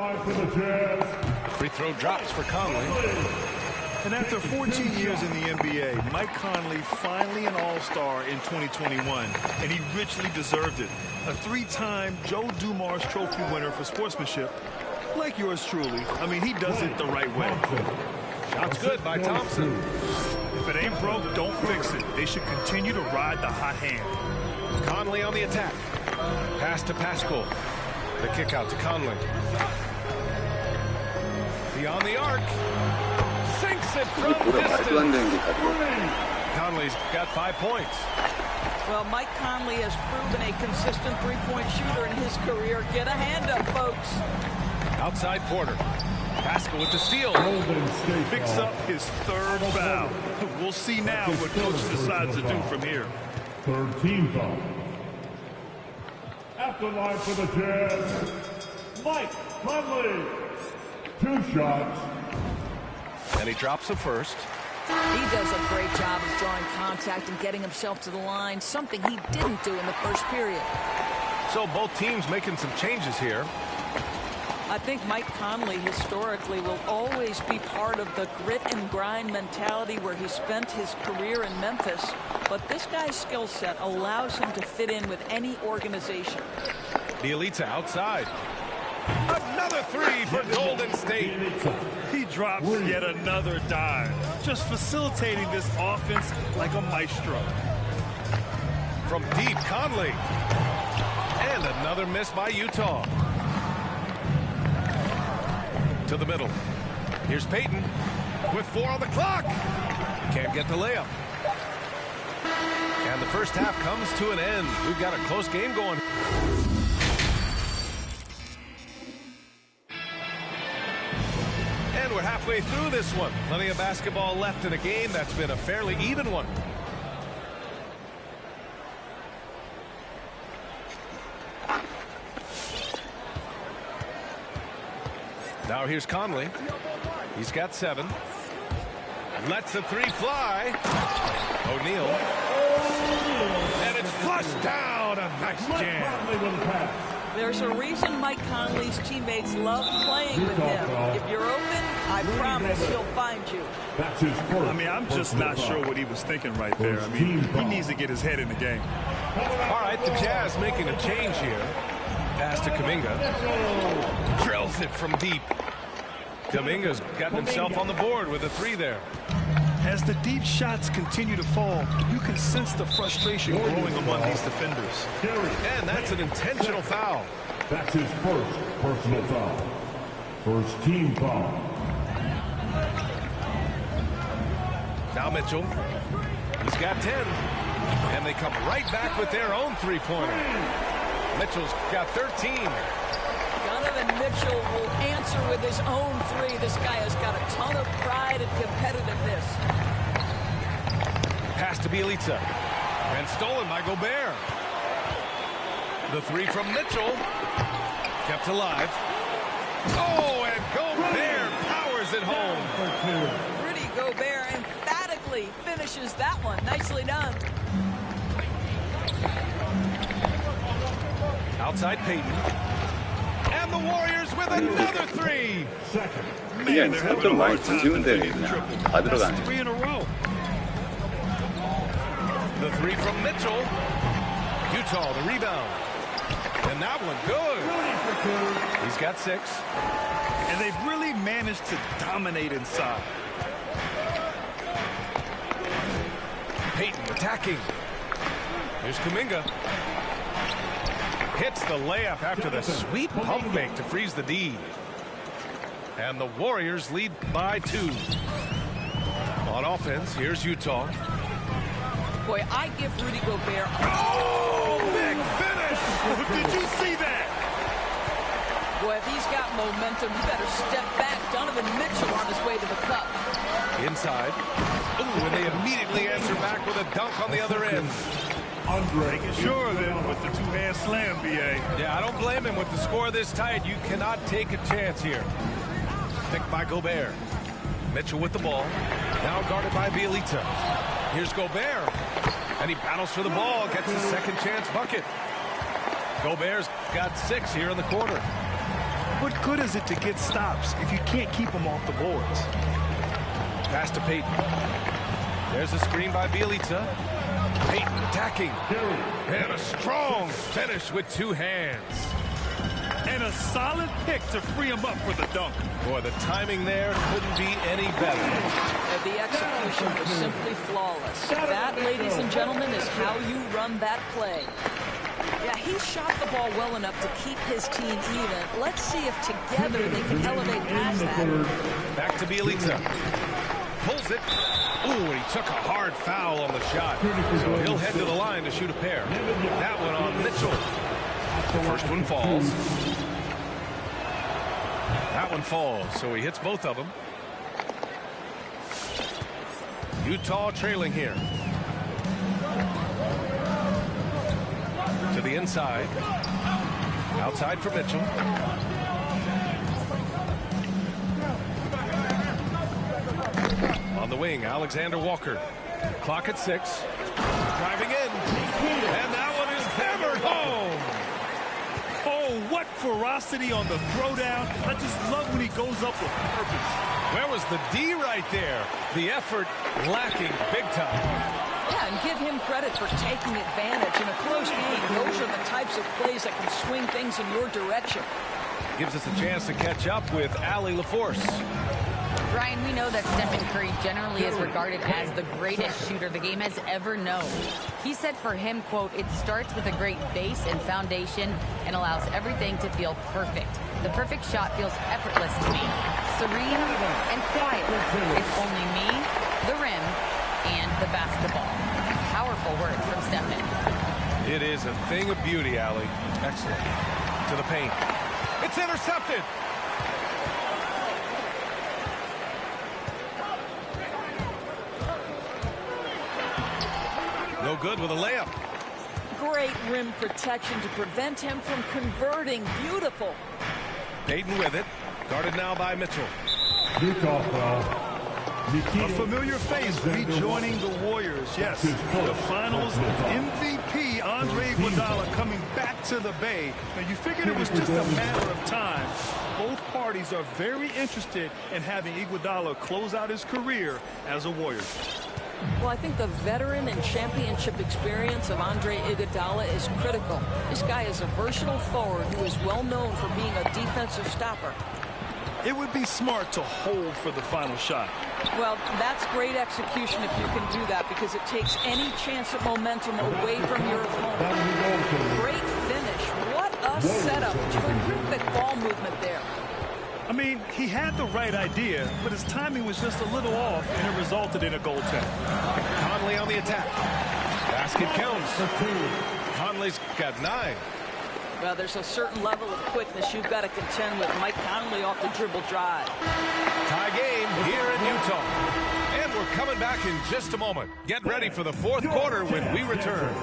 Free throw drops for Conley. And after 14 years in the NBA, Mike Conley finally an All-Star in 2021, and he richly deserved it. A 3-time Joe Dumars Trophy winner for sportsmanship, like yours truly. I mean, he does it the right way. Shots good by Thompson. If it ain't broke, don't fix it. They should continue to ride the hot hand. Conley on the attack. Pass to Paschall. The kick out to Conley. Beyond the arc. Sinks it from distance. Conley's got 5 points. Well, Mike Conley has proven a consistent three-point shooter in his career. Get a hand up, folks. Outside Porter. Paschall with the steal. Picks up his 3rd foul. We'll see now what coach decides to do from here. 3rd team foul. At the line for the Jazz, Mike Conley. 2 shots. And he drops the first. He does a great job of drawing contact and getting himself to the line, something he didn't do in the first period. So both teams making some changes here. I think Mike Conley historically will always be part of the grit and grind mentality where he spent his career in Memphis. But this guy's skill set allows him to fit in with any organization. Bjelica outside. Another 3 for Golden State. He drops yet another dime, just facilitating this offense like a maestro. From deep, Conley. And another miss by Utah. To the middle. Here's Payton with 4 on the clock. Can't get the layup. And the first half comes to an end. We've got a close game going. And we're halfway through this one. Plenty of basketball left in a game that's been a fairly even one. Now here's Conley. He's got 7. Lets the 3 fly. O'Neal. And it's flushed down. A nice jam. There's a reason Mike Conley's teammates love playing with him. If you're open, I promise he'll find you. I mean, I'm just not sure what he was thinking right there. I mean, he needs to get his head in the game. All right, the Jazz making a change here. Pass to Kuminga. Drills it from deep. Kuminga's got himself on the board with a 3 there. As the deep shots continue to fall, you can sense the frustration growing among these defenders. And that's an intentional foul. That's his 1st personal foul. 1st team foul. Now Mitchell. He's got 10. And they come right back with their own 3-pointer. Mitchell's got 13. Donovan Mitchell will answer with his own 3. This guy has got a ton of pride and competitiveness. Pass to Bjelica. And stolen by Gobert. The 3 from Mitchell. Kept alive. Oh, and Gobert powers hammers it home. Rudy Gobert emphatically finishes that one. Nicely done. Outside Payton. And the Warriors with another three. 그냥 살짝만 지우면 돼. 그냥 다 들어가네. 3 in a row. The three from Mitchell. Utah, the rebound. And that one good. He's got 6. And they've really managed to dominate inside. Payton attacking. Here's Kuminga. Hits the layup after the sweet pump fake to freeze the D. And the Warriors lead by 2. On offense, here's Utah. Boy, I give Rudy Gobert. Oh, big finish! Did you see that? Boy, if he's got momentum, you better step back. Donovan Mitchell on his way to the cup. Inside. Ooh, and they immediately answer back with a dunk on the other end. Making sure of it with the two-hand slam, B.A. Yeah, I don't blame him with the score this tight. You cannot take a chance here. Picked by Gobert. Mitchell with the ball. Now guarded by Bielitsa. Here's Gobert. And he battles for the ball. Gets his second chance bucket. Gobert's got 6 here in the quarter. What good is it to get stops if you can't keep them off the boards? Pass to Payton. There's a screen by Bielitsa. Payton attacking. And a strong finish with 2 hands. And a solid pick to free him up for the dunk. Boy, the timing there couldn't be any better. The execution was simply flawless. That, ladies and gentlemen, is how you run that play. Yeah, he shot the ball well enough to keep his team even. Let's see if together they can elevate past that. Back to Bielitsa. Pulls it. Ooh, and he took a hard foul on the shot. So he'll head to the line to shoot a pair. That one on Mitchell. The first one falls. That one falls, so he hits both of them. Utah trailing here. To the inside. Outside for Mitchell. On the wing, Alexander Walker. Clock at 6. Driving in. And that one is hammered home. Oh, what ferocity on the throwdown. I just love when he goes up with purpose. Where was the D right there? The effort lacking big time. Yeah, and give him credit for taking advantage in a close game. Those are the types of plays that can swing things in your direction. Gives us a chance to catch up with Allie LaForce. Brian, we know that Stephen Curry generally is regarded as the greatest shooter the game has ever known. He said for him, quote, "It starts with a great base and foundation and allows everything to feel perfect. The perfect shot feels effortless to me, serene and quiet. It's only me, the rim, and the basketball." Powerful words from Stephen. It is a thing of beauty, Allie. Excellent. To the paint. It's intercepted. No good with a layup. Great rim protection to prevent him from converting. Beautiful. Payton with it. Guarded now by Mitchell. Utah foul. A familiar face rejoining the Warriors. Yes, the finals MVP Andre Iguodala coming back to the Bay. Now, you figured it was just a matter of time. Both parties are very interested in having Iguodala close out his career as a Warrior. Well, I think the veteran and championship experience of Andre Iguodala is critical. This guy is a versatile forward who is well known for being a defensive stopper. It would be smart to hold for the final shot. Well, that's great execution if you can do that, because it takes any chance of momentum away from your opponent. Great finish. What a setup. Terrific ball movement there. I mean, he had the right idea, but his timing was just a little off, and it resulted in a goaltend. Conley on the attack. Basket counts. Conley's got 9. Well, there's a certain level of quickness you've got to contend with. Mike Conley off the dribble drive. Tie game here in Utah. And we're coming back in just a moment. Get ready for the fourth quarter when we return.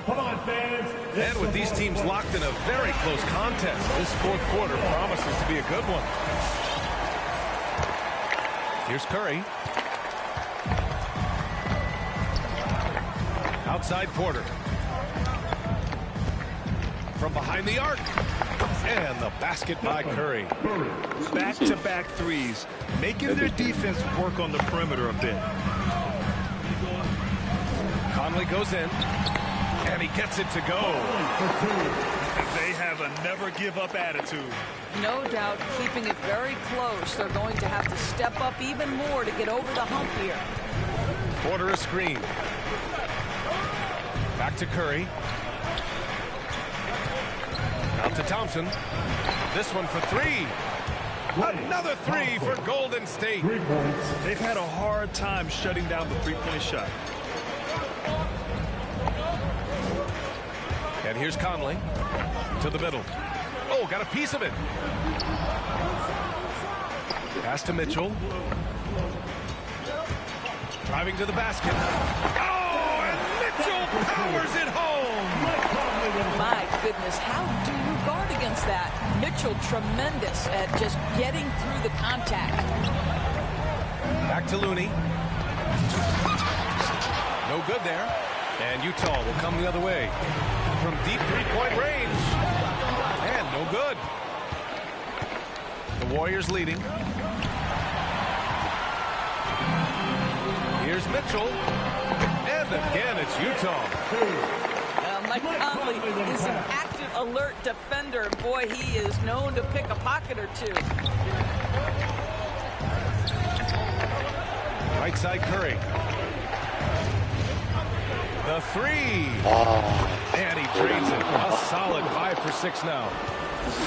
Come on, fans. And with these teams locked in a very close contest, this fourth quarter promises to be a good one. Here's Curry. Outside Porter. From behind the arc. And the basket by Curry. Back-to-back threes, making their defense work on the perimeter a bit. Conley goes in, and he gets it to go. They have a never-give-up attitude. No doubt keeping it very close. They're going to have to step up even more to get over the hump here. Porter a screen. Back to Curry. Out to Thompson. This one for three. Another three for Golden State. They've had a hard time shutting down the three-point shot. And here's Conley to the middle. Oh, got a piece of it. Pass to Mitchell. Driving to the basket. Oh, and Mitchell powers it home. My goodness, how do you guard against that? Mitchell tremendous at just getting through the contact. Back to Looney. No good there. And Utah will come the other way. From deep three-point range. And no good. The Warriors leading. Here's Mitchell. And again, it's Utah. Mike Conley is an active, alert defender. Boy, he is known to pick a pocket or two. Right side Curry. The three. And he drains it. A solid 5 for 6 now.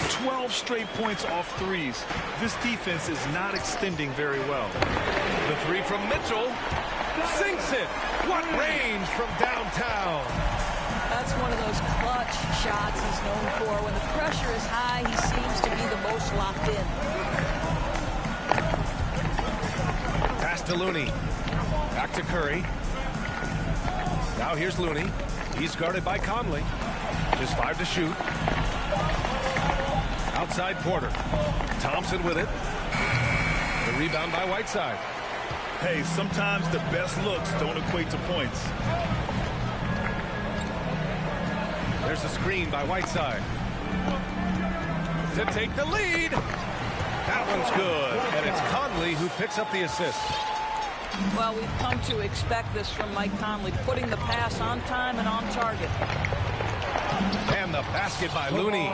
12 straight points off threes. This defense is not extending very well. The three from Mitchell. Sinks it. What range from downtown. That's one of those clutch shots he's known for. When the pressure is high, he seems to be the most locked in. Pass to Looney. Back to Curry. Now here's Looney. He's guarded by Conley. Just 5 to shoot. Outside Porter. Thompson with it. The rebound by Whiteside. Hey, sometimes the best looks don't equate to points. There's a screen by Whiteside. To take the lead. That one's good. And it's Conley who picks up the assist. Well, we've come to expect this from Mike Conley, putting the pass on time and on target. And the basket by Looney.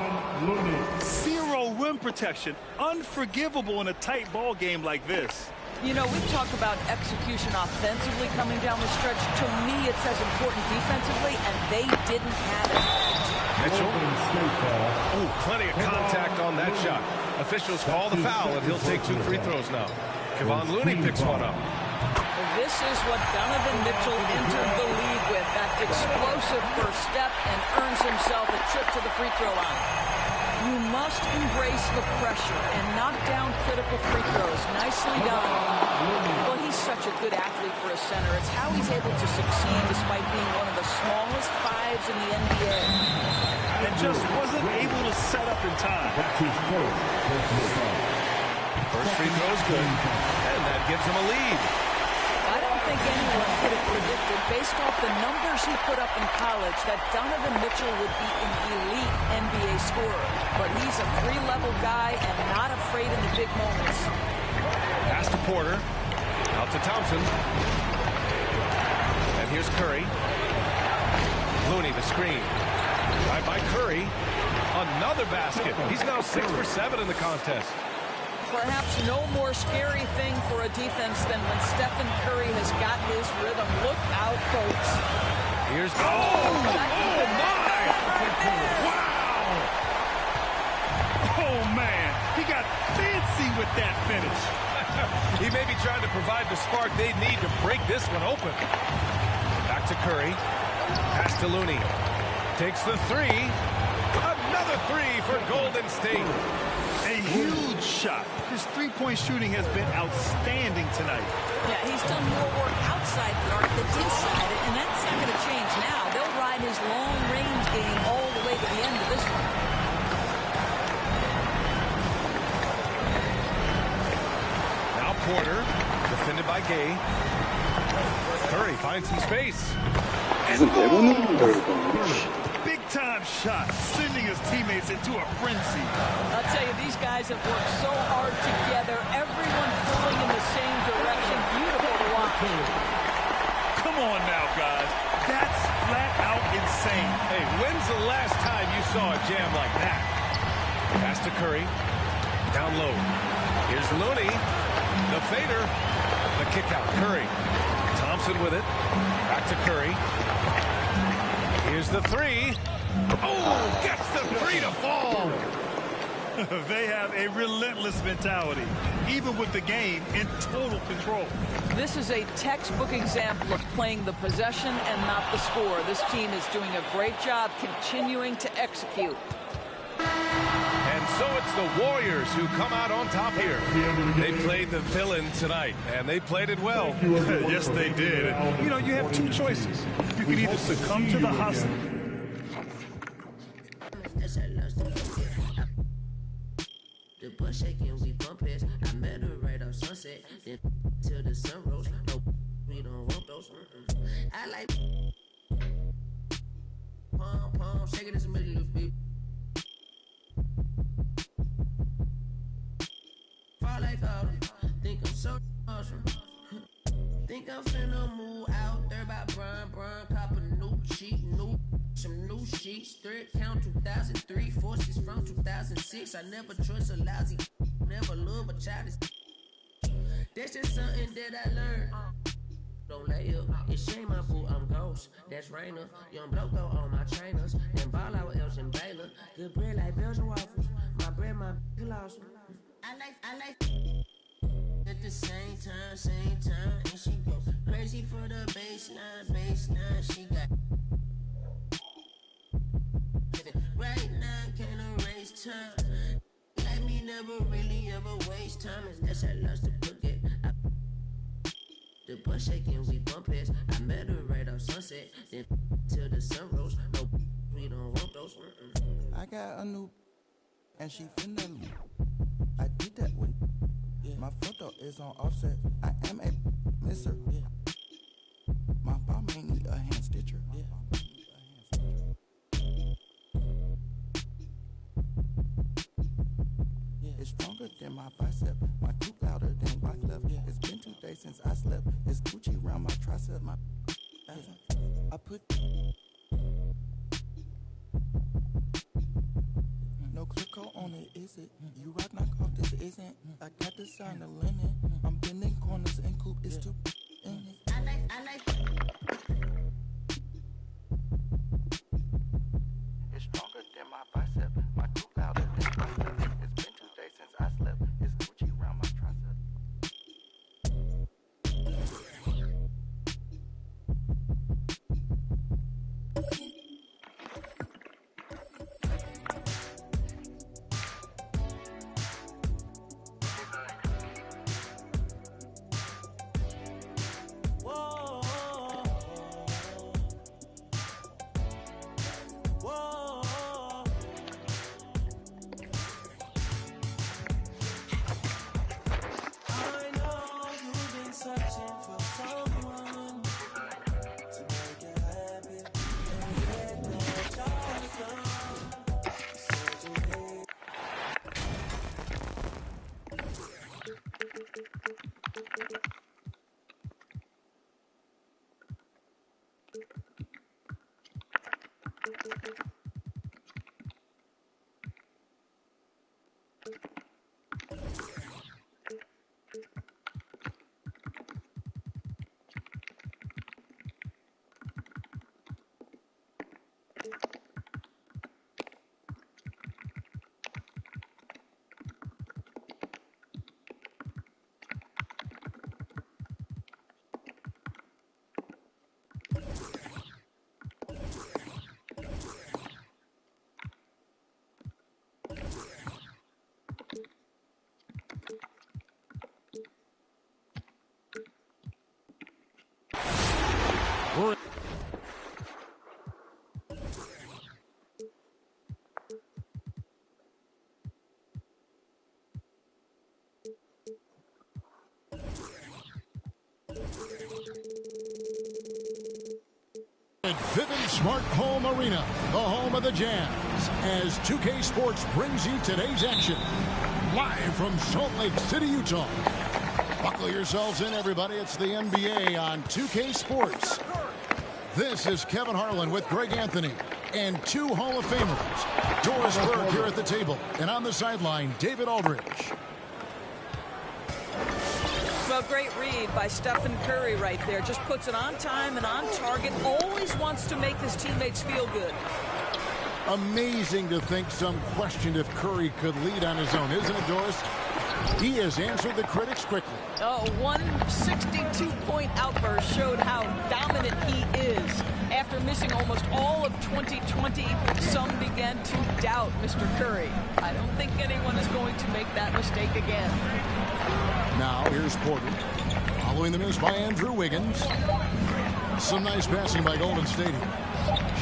Zero rim protection. Unforgivable in a tight ball game like this. You know, we've talked about execution offensively coming down the stretch. To me, it's as important defensively, and they didn't have it. Mitchell. Oh, plenty of contact on that shot. Officials call the foul, and he'll take 2 free throws now. Kevon Looney picks one up. This is what Donovan Mitchell entered the league with, that explosive first step, and earns himself a trip to the free throw line. You must embrace the pressure and knock down critical free throws. Nicely done. Well, he's such a good athlete for a center. It's how he's able to succeed despite being one of the smallest 5s in the NBA. And just wasn't able to set up in time. First free throw is good, and that gives him a lead. I don't think anyone could have predicted, based off the numbers he put up in college, that Donovan Mitchell would be an elite NBA scorer. But he's a 3-level guy and not afraid in the big moments. Pass to Porter. Out to Thompson. And here's Curry. Looney, the screen. Right by Curry. Another basket. He's now 6 for 7 in the contest. Perhaps no more scary thing for a defense than when Stephen Curry has got his rhythm. Look out, folks. Here's... Oh, my! Wow! Oh, man. He got fancy with that finish. He may be trying to provide the spark they need to break this one open. Back to Curry. Pass to Looney. Takes the three. Another three for Golden State. A huge shot. His three-point shooting has been outstanding tonight. Yeah, he's done more work outside the arc than inside it, and that's not going to change now. They'll ride ride his long-range game all the way to the end of this one. Now Porter, defended by Gay. Curry finds some space. 무슨 내보내는 걸 Big-time shot, sending his teammates into a frenzy. I'll tell you, these guys have worked so hard together. Everyone pulling in the same direction. Beautiful to watch. Come on now, guys. That's flat out insane. Hey, when's the last time you saw a jam like that? Pass to Curry. Down low. Here's Looney. The fader. The kick out. Curry. Thompson with it. Back to Curry. Here's the three. Oh, gets the three to fall. They have a relentless mentality, even with the game in total control. This is a textbook example of playing the possession and not the score. This team is doing a great job continuing to execute. And so it's the Warriors who come out on top here. They played the villain tonight, and they played it well. Yes, they did. You know, you have two choices. You can either succumb to the hustle. The bus shaking, we bump heads. I met her right off Sunset, then till the sun rose. No, we don't want those. I like palm, shaking this middle of it. Fall like autumn, think I'm so awesome. Think I'm finna move out there by Brian, cop a new cheap, some new sheets, thread count 2003, forces from 2006. I never trust a lousy, never love a child. That's just something that I learned. Don't lay up, it's shame my fool, I'm ghost. That's Rainer, young bloke go on my trainers. Then ball out with Elgin Baylor. Good bread like Belgian waffles. My bread, my colossal. I like. At the same time, and she go crazy for the baseline, she got. Right now, can't erase time. Like me never really ever waste time. That's I lost to forget. The bus shaking, we bump heads. I met her right off Sunset, then till the sun rose. No, we don't want those. I got a new, and she finna leave. I did that with. My photo is on offset. I am a misser. My ball may need a hand stitcher. It's stronger than my bicep. My tooth louder than white left. It's been 2 days since I slept. It's Gucci around my tricep. My I put no click on it, is it? You rock knock off, this isn't. I got the sign of linen. I'm bending corners and coupe is too in it. I like. It's stronger than my bicep. My tooth louder than bicep. It's been 2 days since I slept. It's Gucci around my tricep. At Vivint Smart Home Arena, the home of the Jazz, as 2K Sports brings you today's action. Live from Salt Lake City, Utah. Buckle yourselves in, everybody. It's the NBA on 2K Sports. This is Kevin Harlan with Greg Anthony and two Hall of Famers. Doris Burke here at the table, and on the sideline, David Aldridge. Well, great read by Stephen Curry right there. Just puts it on time and on target. Always wants to make his teammates feel good. Amazing to think some questioned if Curry could lead on his own, isn't it, Doris? He has answered the critics quickly. One 62-point outburst showed how dominant he is. After missing almost all of 2020, some began to doubt Mr. Curry. I don't think anyone is going to make that mistake again. Now, here's Porter. Following the miss by Andrew Wiggins. Some nice passing by Golden State.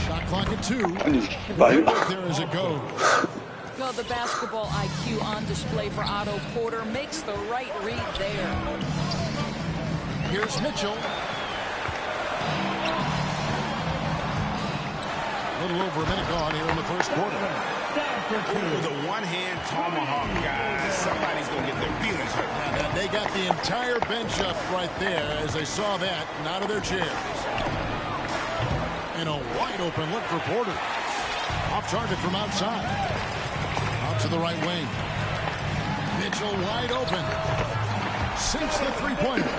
Shot clock at 2. There as it goes. Well, the basketball IQ on display for Otto Porter makes the right read there. Here's Mitchell. A little over a minute gone here in the first quarter. With a one-hand tomahawk, guys. Somebody's going to get their feelings hurt. And they got the entire bench up right there as they saw that and out of their chairs. And a wide-open look for Porter. Off target from outside. Out to the right wing. Mitchell wide open. Sinks the three-pointer.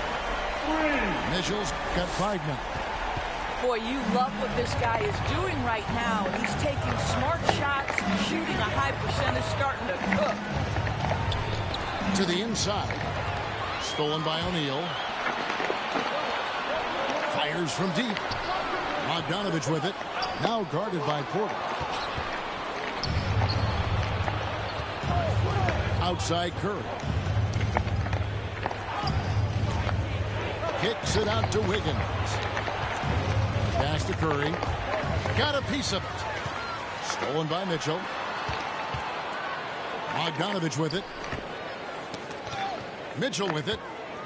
Mitchell's got 5 now. Boy, you love what this guy is doing right now. He's taking smart shots, shooting a high percentage, starting to cook. To the inside. Stolen by O'Neal. Fires from deep. Bogdanovich with it. Now guarded by Porter. Outside Curry. Kicks it out to Wiggins. Pass to Curry. Got a piece of it. Stolen by Mitchell. Bogdanovich with it. Mitchell with it.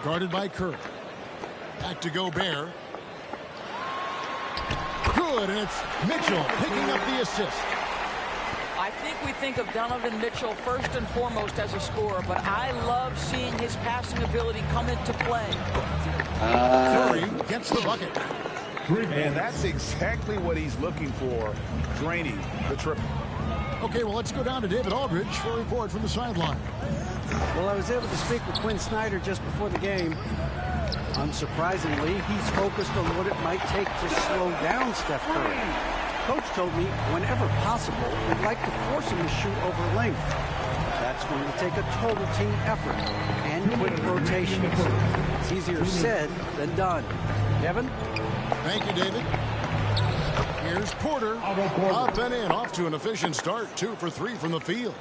Guarded by Curry. Back to Gobert. Good, and it's Mitchell picking up the assist. I think we think of Donovan Mitchell first and foremost as a scorer, but I love seeing his passing ability come into play. Curry gets the bucket. And that's exactly what he's looking for, draining the triple. Okay, well, let's go down to David Aldridge for a report from the sideline. Well, I was able to speak with Quinn Snyder just before the game. Unsurprisingly, he's focused on what it might take to slow down Steph Curry. Coach told me whenever possible, we'd like to force him to shoot over length. That's going to take a total team effort and quick rotations. It's easier said than done. Kevin? Thank you, David. Here's Porter. Up and in. Off to an efficient start. 2 for 3 from the field.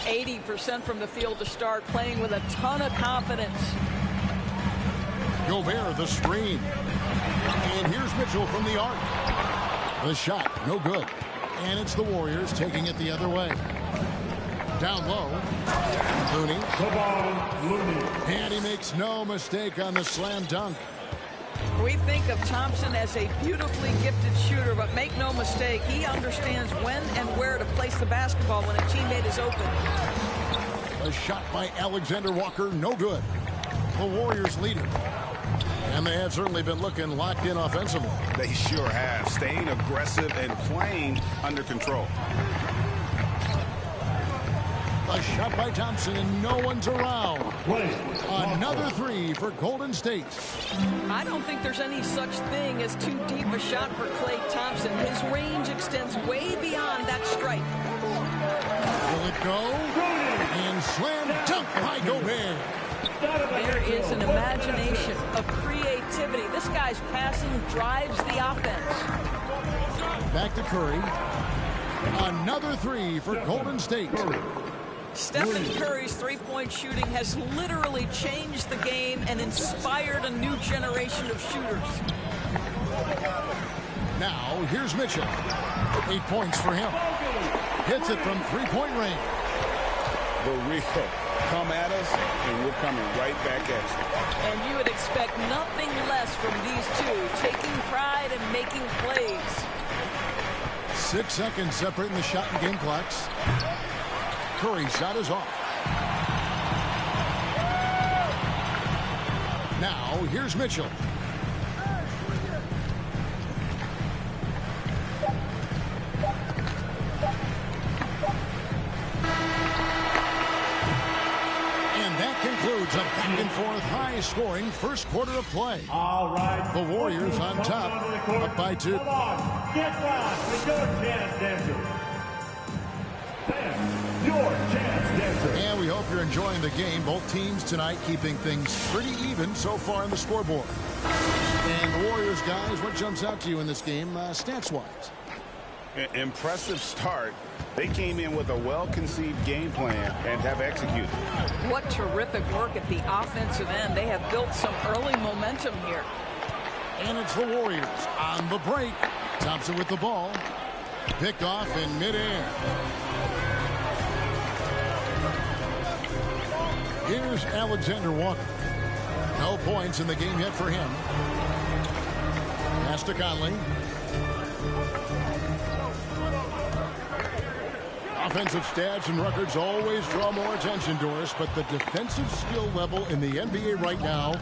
80% from the field to start, playing with a ton of confidence. Gobert, the screen. And here's Mitchell from the arc. The shot, no good. And it's the Warriors taking it the other way. Down low. Looney. And he makes no mistake on the slam dunk. We think of Thompson as a beautifully gifted shooter, but make no mistake, he understands when and where to place the basketball when a teammate is open. A shot by Alexander Walker, no good. The Warriors lead it. And they have certainly been looking locked in offensively. They sure have, staying aggressive and playing under control. A shot by Thompson, and no one's around. Another 3 for Golden State. I don't think there's any such thing as too deep a shot for Klay Thompson. His range extends way beyond that strike. Will it go? And slam dunk by Gobert. There is an imagination, a creativity. This guy's passing drives the offense. Back to Curry. Another 3 for Golden State. Stephen Curry's three-point shooting has literally changed the game and inspired a new generation of shooters. Now, here's Mitchell. 8 points for him. Hits it from three-point range. The real Come at us, and we're coming right back at you. And you would expect nothing less from these two, taking pride and making plays. 6 seconds separating the shot and game clocks. Curry's shot is off. Now, here's Mitchell. Concludes a back-and-forth, high-scoring first quarter of play. All right. The Warriors on top, up by 2. Come on, get down to your chance dancer. Fans, your chance dancer. And we hope you're enjoying the game. Both teams tonight keeping things pretty even so far on the scoreboard. And the Warriors, guys, what jumps out to you in this game, stats-wise? Impressive start. They came in with a well-conceived game plan and have executed. What terrific work at the offensive end. They have built some early momentum here. And it's the Warriors on the break. Thompson with the ball. Picked off in midair. Here's Alexander Walker. No points in the game yet for him. Pass to Conley. Offensive stats and records always draw more attention to us, but the defensive skill level in the NBA right now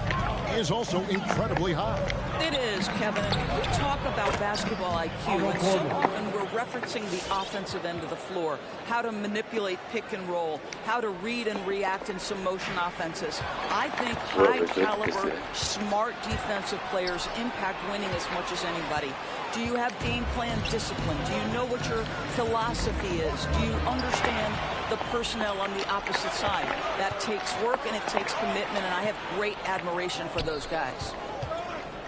is also incredibly high. It is, Kevin. We talk about basketball IQ, and so often we're referencing the offensive end of the floor, how to manipulate pick and roll, how to read and react in some motion offenses. I think high-caliber, smart defensive players impact winning as much as anybody. Do you have game plan discipline? Do you know what your philosophy is? Do you understand the personnel on the opposite side? That takes work and it takes commitment, and I have great admiration for those guys.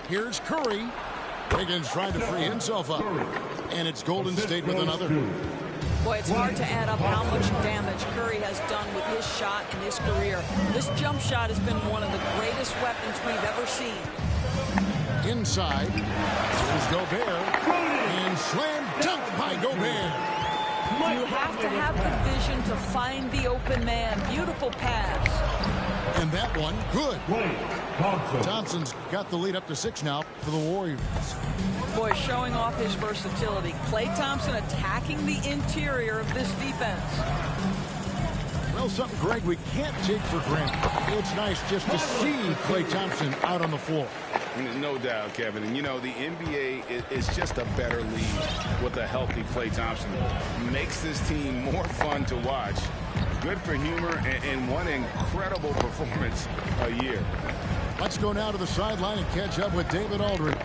Here's Curry. Wiggins trying to free himself up. And it's Golden State with another. Boy, it's hard to add up how much damage Curry has done with his shot in his career. This jump shot has been one of the greatest weapons we've ever seen. Inside, here's Gobert, and slam dunk by Gobert. You have to have the vision to find the open man. Beautiful pass. And that one, good. Thompson's got the lead up to 6 now for the Warriors. Boy, showing off his versatility. Klay Thompson attacking the interior of this defense. Well, something, Greg, we can't take for granted. It's nice just to see Klay Thompson out on the floor. No doubt, Kevin. And, you know, the NBA is just a better league with a healthy Klay Thompson. Makes this team more fun to watch. Good for humor and one incredible performance a year. Let's go now to the sideline and catch up with David Aldridge.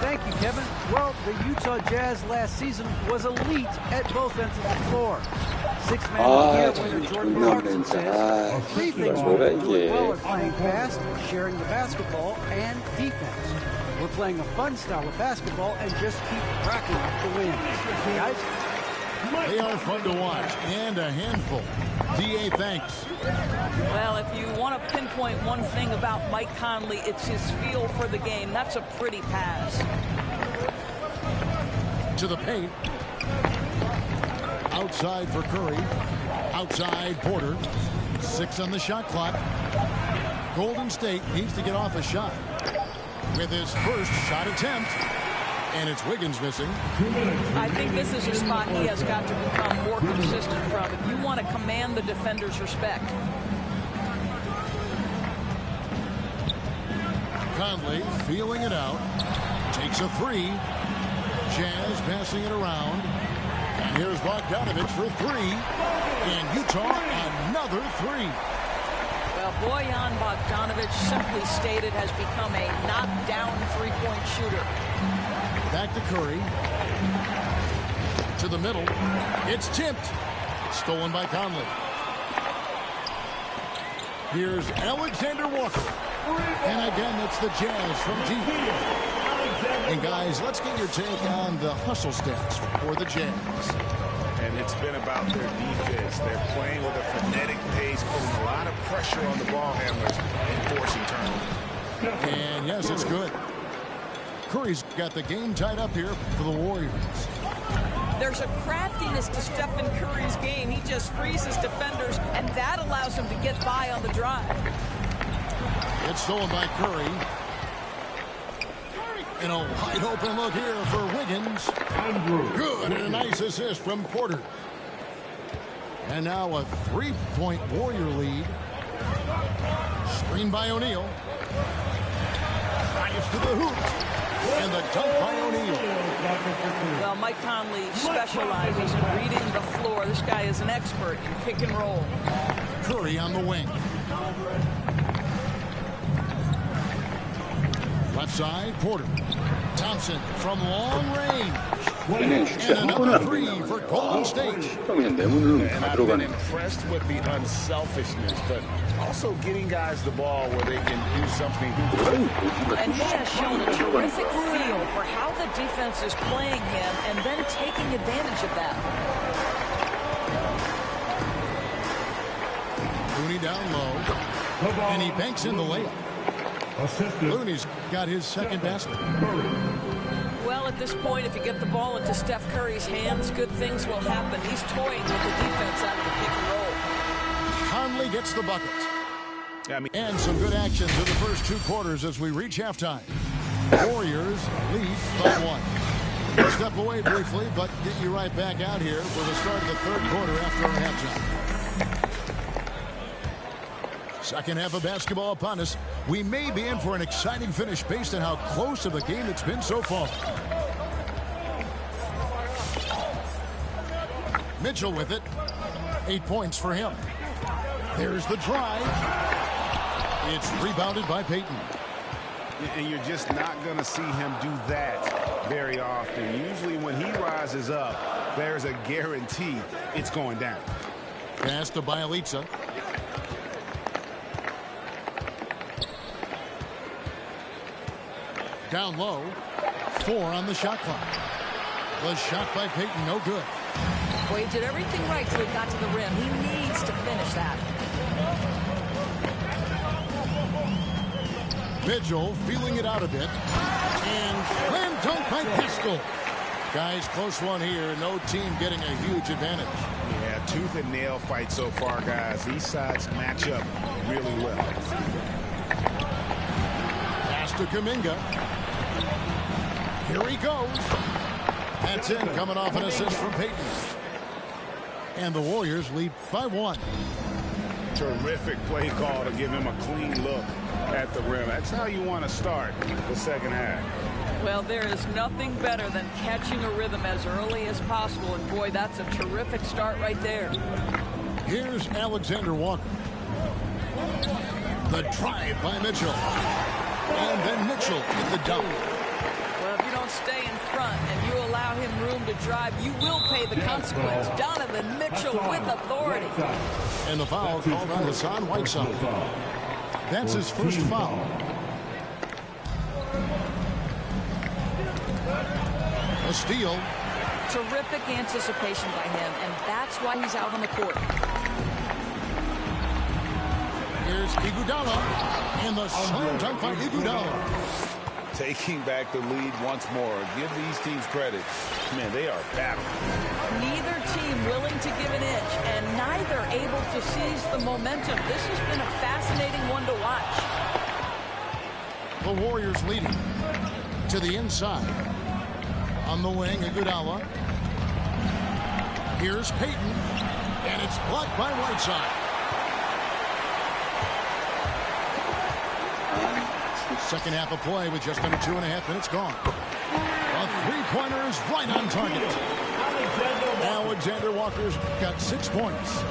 Thank you, Kevin. Well, the Utah Jazz last season was elite at both ends of the floor. 6-man of the year winner Jordan Clarkson says 3 things we're doing well are playing fast, sharing the basketball, and defense. We're playing a fun style of basketball and just keep racking up the wins. Guys? They are fun to watch and a handful. D.A., thanks. Well, if you want to pinpoint one thing about Mike Conley, it's his feel for the game. That's a pretty pass. To the paint. Outside for Curry. Outside Porter. 6 on the shot clock. Golden State needs to get off a shot with his first shot attempt. And it's Wiggins missing. I think this is a spot he has got to become more consistent from if you want to command the defender's respect. Conley feeling it out. Takes a 3. Jazz passing it around. And here's Bogdanovich for 3. And Utah another 3. Well, Bojan Bogdanovich, simply stated, has become a knockdown three-point shooter. Back to Curry. To the middle. It's tipped. Stolen by Conley. Here's Alexander Walker. And again, it's the Jazz from deep. And guys, let's get your take on the hustle stats for the Jazz. And it's been about their defense. They're playing with a frenetic pace, putting a lot of pressure on the ball handlers and forcing turnovers. And yes, it's good. Curry's got the game tied up here for the Warriors. There's a craftiness to Stephen Curry's game. He just freezes defenders, and that allows him to get by on the drive. It's stolen by Curry. And a wide open look here for Wiggins. Good, and a nice assist from Porter. And now a 3-point Warrior lead. Screen by O'Neal. Drives to the hoop. And the dunk by O'Neal. Well, Mike Conley specializes in reading the floor. This guy is an expert in pick and roll. Curry on the wing. Left side, Porter. Thompson from long range. And another three for Golden State. And I've been impressed with the unselfishness, but also getting guys the ball where they can do something. And he has shown a terrific feel for how the defense is playing him and then taking advantage of that. Looney down low. And he banks in the layup. Looney's got his second basket. Well, at this point, if you get the ball into Steph Curry's hands, good things will happen. He's toying with the defense out of the pick and roll. Conley gets the bucket. And some good action through the first 2 quarters as we reach halftime. Warriors lead by 1. We'll step away briefly, but get you right back out here for the start of the 3rd quarter after our halftime. Second half of basketball upon us. We may be in for an exciting finish based on how close of a game it's been so far. Mitchell with it. 8 points for him. There's the drive. It's rebounded by Payton. And you're just not going to see him do that very often. Usually when he rises up, there's a guarantee it's going down. Pass to Bielitsa. Down low. 4 on the shot clock. The shot by Payton, no good. Well, he did everything right till he got to the rim. He needs to finish that. Mitchell feeling it out a bit. And slam dunk by Pascal. Guys, close one here. No team getting a huge advantage. Yeah, tooth and nail fight so far, guys. These sides match up really well. Pass to Kuminga. Here he goes. That's in, coming off an assist from Payton. And the Warriors lead by 1. Terrific play call to give him a clean look at the rim. That's how you want to start the second half. Well, there is nothing better than catching a rhythm as early as possible. And, boy, that's a terrific start right there. Here's Alexander Walker. The drive by Mitchell. And then Mitchell with the dunk. Well, if you don't stay in front and you allow him room to drive, you will pay the consequence. Donovan Mitchell with authority. And the foul called on Hassan Whiteside. That's his first foul. A steal. Terrific anticipation by him, and that's why he's out on the court. Here's Iguodala, and the slam dunk by Iguodala. Taking back the lead once more. Give these teams credit. Man, they are battling. Neither team willing to give an inch, and neither able to seize the momentum. This has been a fascinating one to watch. The Warriors leading to the inside. On the wing, Iguodala. Here's Payton, and it's blocked by Whiteside. Second half of play with just under 2.5 minutes gone. A three-pointer is right on target. Alexander Walker's got 6 points.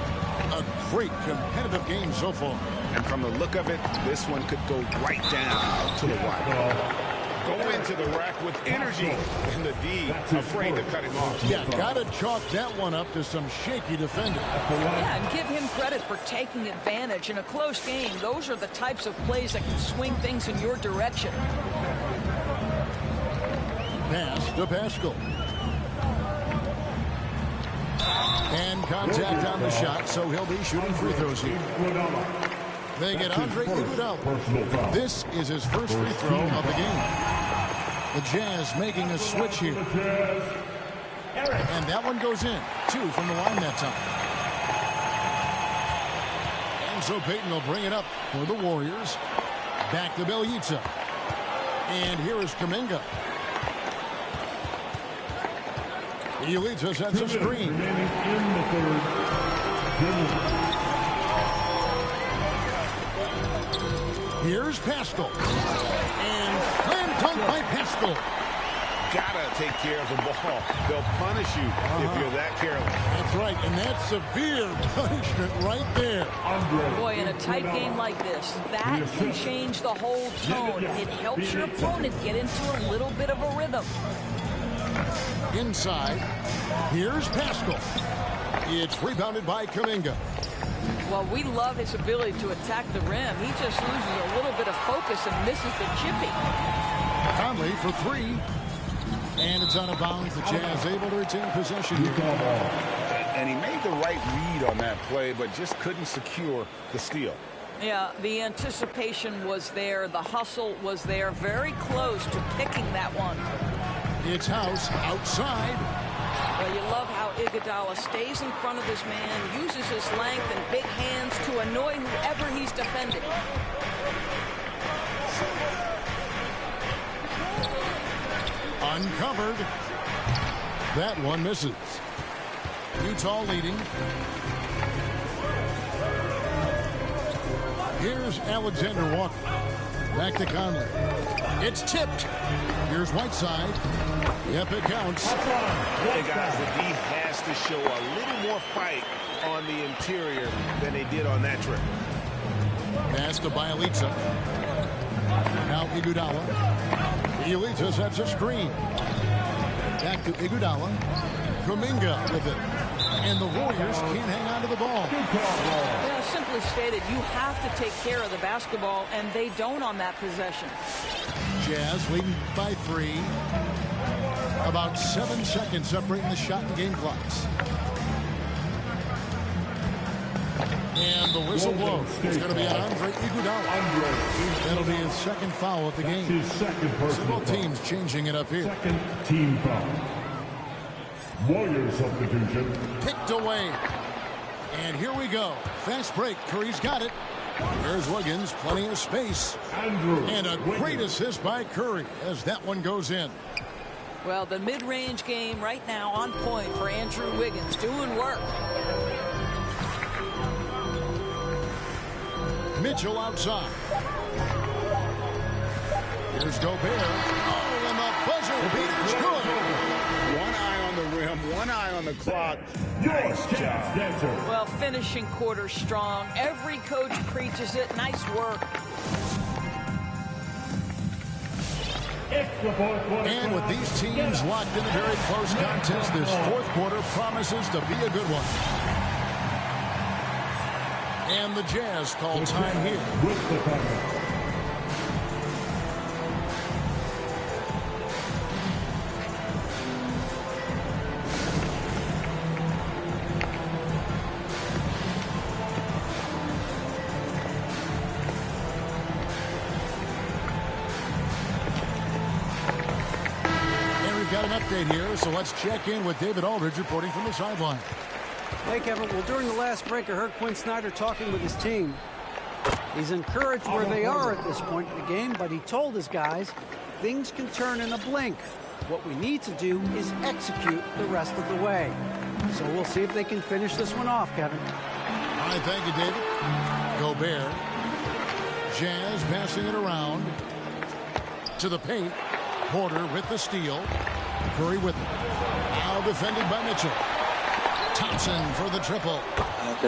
A great competitive game so far. And from the look of it, this one could go right down to the wire. Go into the rack with energy, and the D afraid to cut him off. Yeah, gotta chalk that one up to some shaky defending. Yeah, and give him credit for taking advantage in a close game. Those are the types of plays that can swing things in your direction. Pass to Pascal. And contact on the shot, so he'll be shooting free throws here. They get Andre Iguodala. This is his first free throw of the game. The Jazz making a switch here. And that one goes in. 2 from the line that time. And so Payton will bring it up for the Warriors. Back to Bjelica. And here is Kuminga. Bjelica sets a screen. Here's Pascal. And slam dunk by Pascal. Gotta take care of the ball. They'll punish you if you're that careless. That's right, and that's severe punishment right there. Boy, in a tight game like this, that can change the whole tone. It helps your opponent get into a little bit of a rhythm. Inside, here's Pascal. It's rebounded by Kuminga. Well, we love his ability to attack the rim. He just loses a little bit of focus and misses the chipping. Conley for 3. And it's out of bounds. The Jazz able to retain possession here. And he made the right read on that play, but just couldn't secure the steal. Yeah, the anticipation was there. The hustle was there. Very close to picking that one. It's House outside. Well, you love how Iguodala stays in front of this man, uses his length and big hands to annoy whoever he's defending. Uncovered. That one misses. Utah leading. Here's Alexander Walker. Back to Conley. It's tipped. Here's Whiteside. Yep, it counts. Hey, guys, the D has to show a little more fight on the interior than they did on that trip. Pass to Bjelica. Now Iguodala. Bjelica sets a screen. Back to Iguodala. Kuminga with it. And the Warriors can't hang on to the ball. Well, simply stated, you have to take care of the basketball, and they don't on that possession. Jazz leading by 3. About 7 seconds separating the shot and game clocks. And the whistle blows. It's going to be on Andre Iguodala. That'll be his second foul of the game. His second personal both teams changing it up here. Second team foul. Warriors substitution. Picked away. And here we go. Fast break. Curry's got it. There's Wiggins. Plenty of space. And a great assist by Curry as that one goes in. Well, the mid-range game right now on point for Andrew Wiggins. Doing work. Mitchell outside. Here's Gobert. Oh, and the buzzer beater's good. One eye on the rim, one eye on the clock. Nice job. Well, finishing quarter strong. Every coach preaches it. Nice work. And with these teams locked in a very close contest, this fourth quarter promises to be a good one. And the Jazz call time here. With the timeout. And we've got an update here, so let's check in with David Aldridge reporting from the sideline. Hey, Kevin. Well, during the last break, I heard Quinn Snyder talking with his team. He's encouraged where they are at this point in the game, but he told his guys things can turn in a blink. What we need to do is execute the rest of the way. So we'll see if they can finish this one off, Kevin. All right, thank you, David. Gobert. Jazz passing it around to the paint. Porter with the steal. Curry with it. Now defended by Mitchell. Thompson for the triple.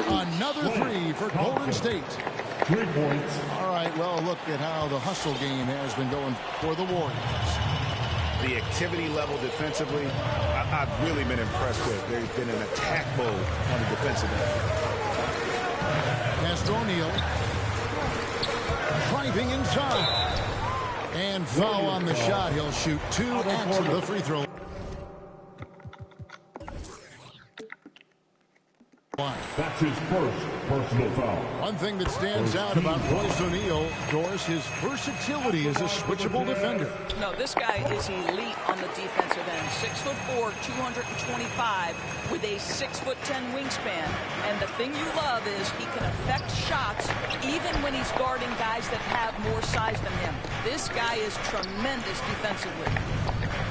Another 3 for Golden State. 3 points. All right, well, look at how the hustle game has been going for the Warriors. The activity level defensively, I've really been impressed with. There's been an attack mode on the defensive end. Pass to O'Neal. Driving inside. And foul on the shot. He'll shoot 2 at the free throw line. That's his first personal foul. One thing that stands out about Royce O'Neal, Doris, his versatility as a switchable defender. No, this guy is elite on the defensive end. 6'4", 225, with a 6'10" wingspan. And the thing you love is he can affect shots even when he's guarding guys that have more size than him. This guy is tremendous defensively.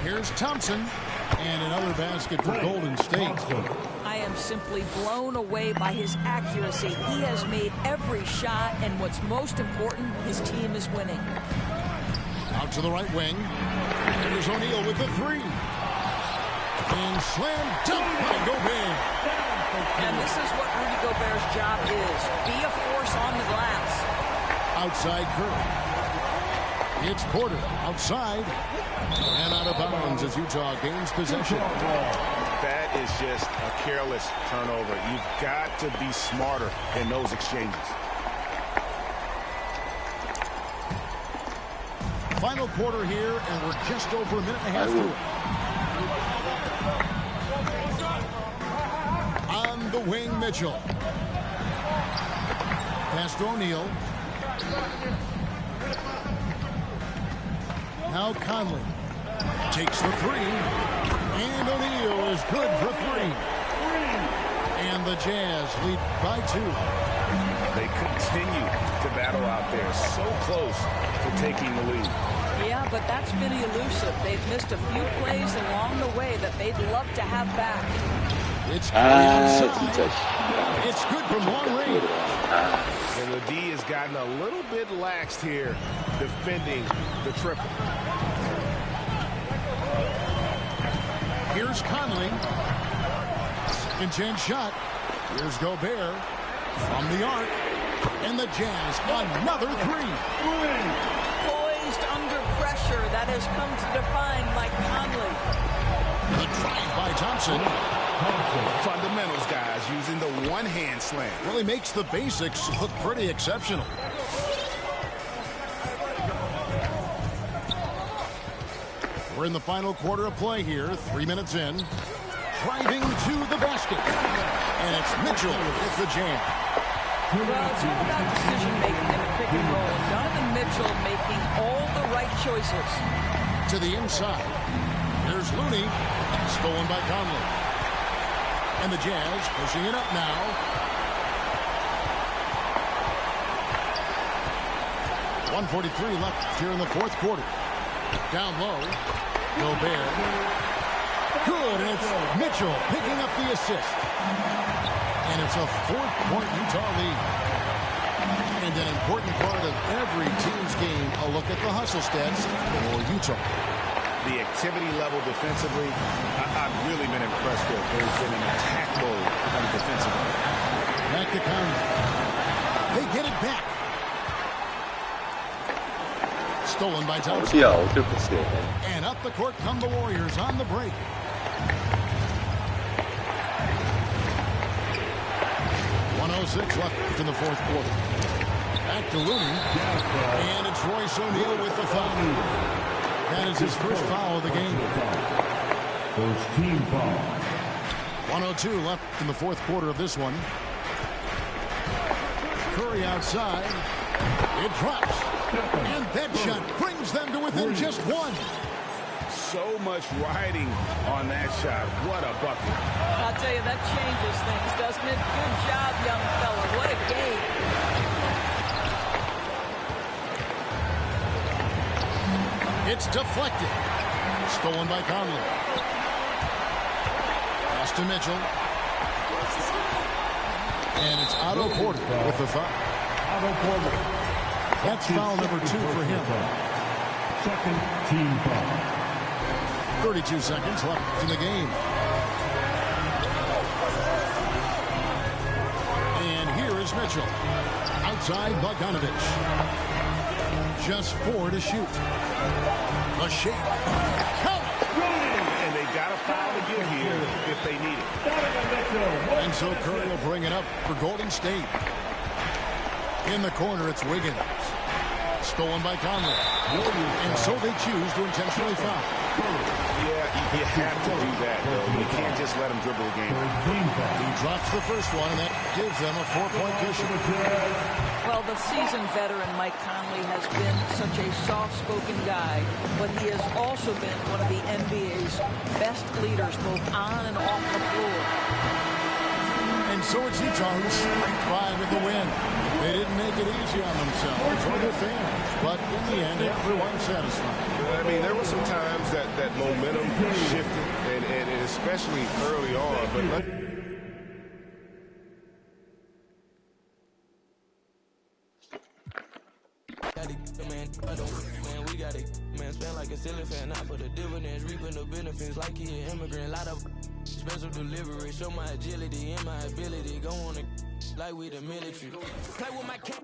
Here's Thompson, and another basket for Golden State. I am simply blown away by his accuracy. He has made every shot, and what's most important, his team is winning. Out to the right wing. Here's O'Neal with the three. And slam dunk by Gobert. And this is what Rudy Gobert's job is. Be a force on the glass. Outside Curry. It's Porter outside. And out of bounds as Utah gains possession. That is just a careless turnover. You've got to be smarter in those exchanges. Final quarter here, and we're just over a minute and a half through it. On the wing, Mitchell. Pass to O'Neal. Now Conley takes the three, and O'Neal is good for three. And the Jazz lead by 2. They continue to battle out there, so close to taking the lead. Yeah, but that's been elusive. They've missed a few plays along the way that they'd love to have back. It's outside. It's good from long range. And the D has gotten a little bit laxed here defending the triple. Here's Conley. Second chance shot. Here's Gobert from the arc. And the Jazz, another three. Poised under pressure. That has come to define Mike Conley. The drive by Thompson. Fundamentals, guys, using the one-hand slam. Really makes the basics look pretty exceptional. We're in the final quarter of play here, 3 minutes in. Driving to the basket. And it's Mitchell with the jam. Well, it's all about decision-making in the pick and roll. Donovan Mitchell making all the right choices. To the inside. There's Looney. Stolen by Conley. And the Jazz pushing it up now. .143 left here in the fourth quarter. Down low. Gobert. Good, and it's Mitchell picking up the assist. And it's a 4-point Utah lead. And an important part of every team's game, a look at the hustle stats for Utah. The activity level defensively, I've really been impressed with. There's been an attack mode on the defensive end. Back to Conley. They get it back. Stolen by Thompson. And up the court come the Warriors on the break. .106 left in the fourth quarter. Back to Looney. And it's Royce O'Neal with the foul. That is his first foul of the game. First team foul. 102 left in the fourth quarter of this one. Curry outside. It drops. And that shot brings them to within just one. So much riding on that shot. What a bucket. I'll tell you, that changes things, doesn't it? Good job, young fella. What a game. It's deflected. Stolen by Conley. Pass to Mitchell. And it's Otto Porter with the foul. Otto Porter. That's foul number 2 for him. Second team foul. 32 seconds left in the game. And here is Mitchell. Outside Bogdanovich. Just 4 to shoot. The shake. And they got a foul to get here if they need it. And so Curry will bring it up for Golden State. In the corner, it's Wiggins. Stolen by Conley. And so they choose to intentionally foul. Yeah, you have to do that, though. You can't just let him dribble the game. He drops the first one, and that gives them a 4-point cushion. Well, the seasoned veteran Mike Conley has been such a soft-spoken guy, but he has also been one of the NBA's best leaders, both on and off the floor. And so it's Utah who scraped by with the win. They didn't make it easy on themselves or their fans, but in the end, everyone's satisfied. I mean, there were some times that momentum shifted, and especially early on, but Man, spend like a silly fan, not for the dividends, reaping the benefits like he an immigrant. Lot of special delivery, show my agility and my ability. Go on like we the military. Play with my cat.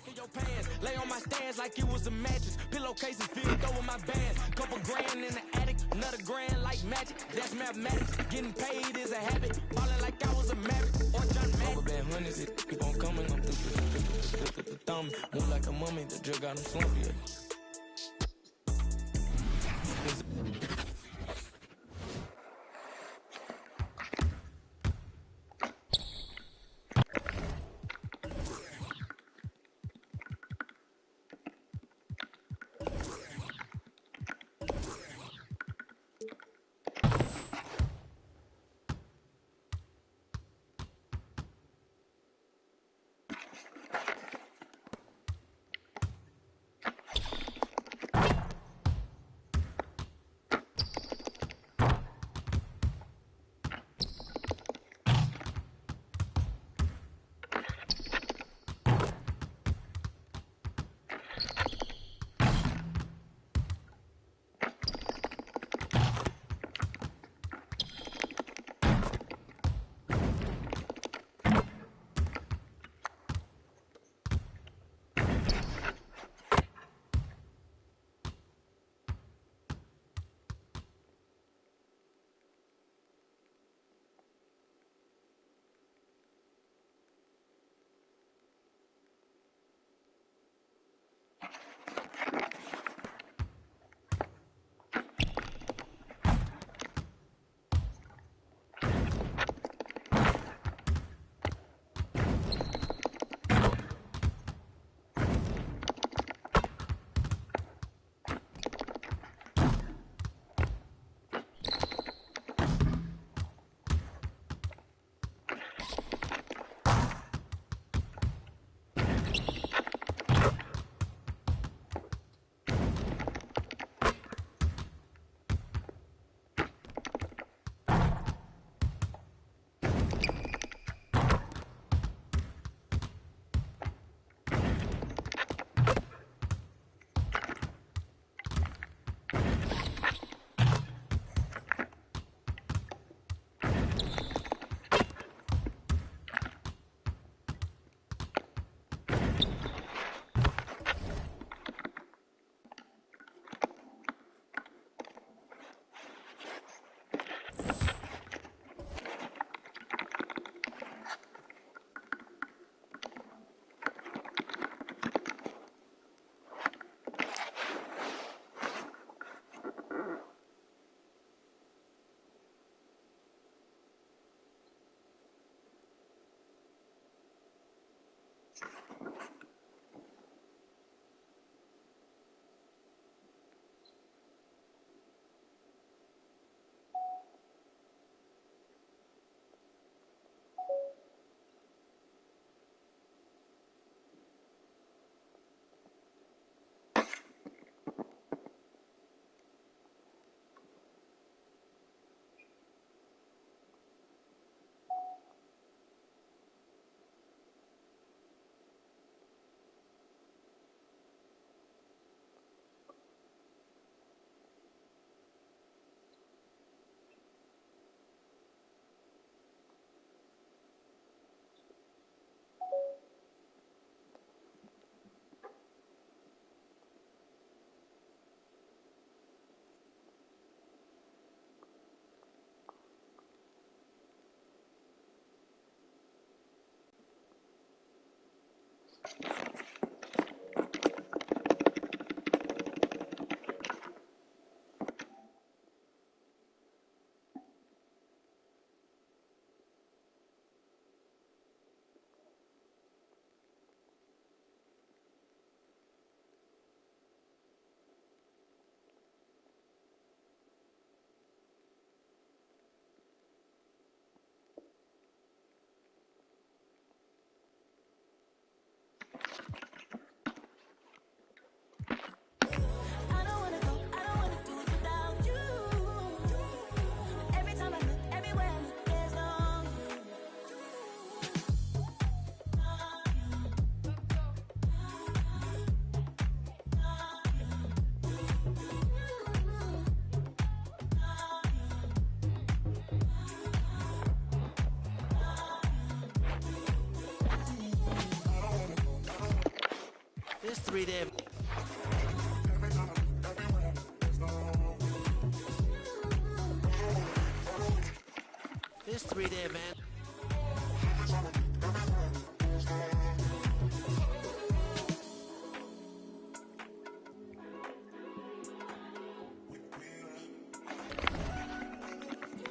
In your pants, lay on my stands like it was a mattress. Pillowcases filled over my bands. Couple grand in the attic, another grand like magic. That's mathematics. Getting paid is a habit. Ballin' like I was a maverick or John Madden. Over bad hundreds, it keep on coming. I'm through the thumb. Move like a mummy, the drug got him slumpy. three there. This three there, man.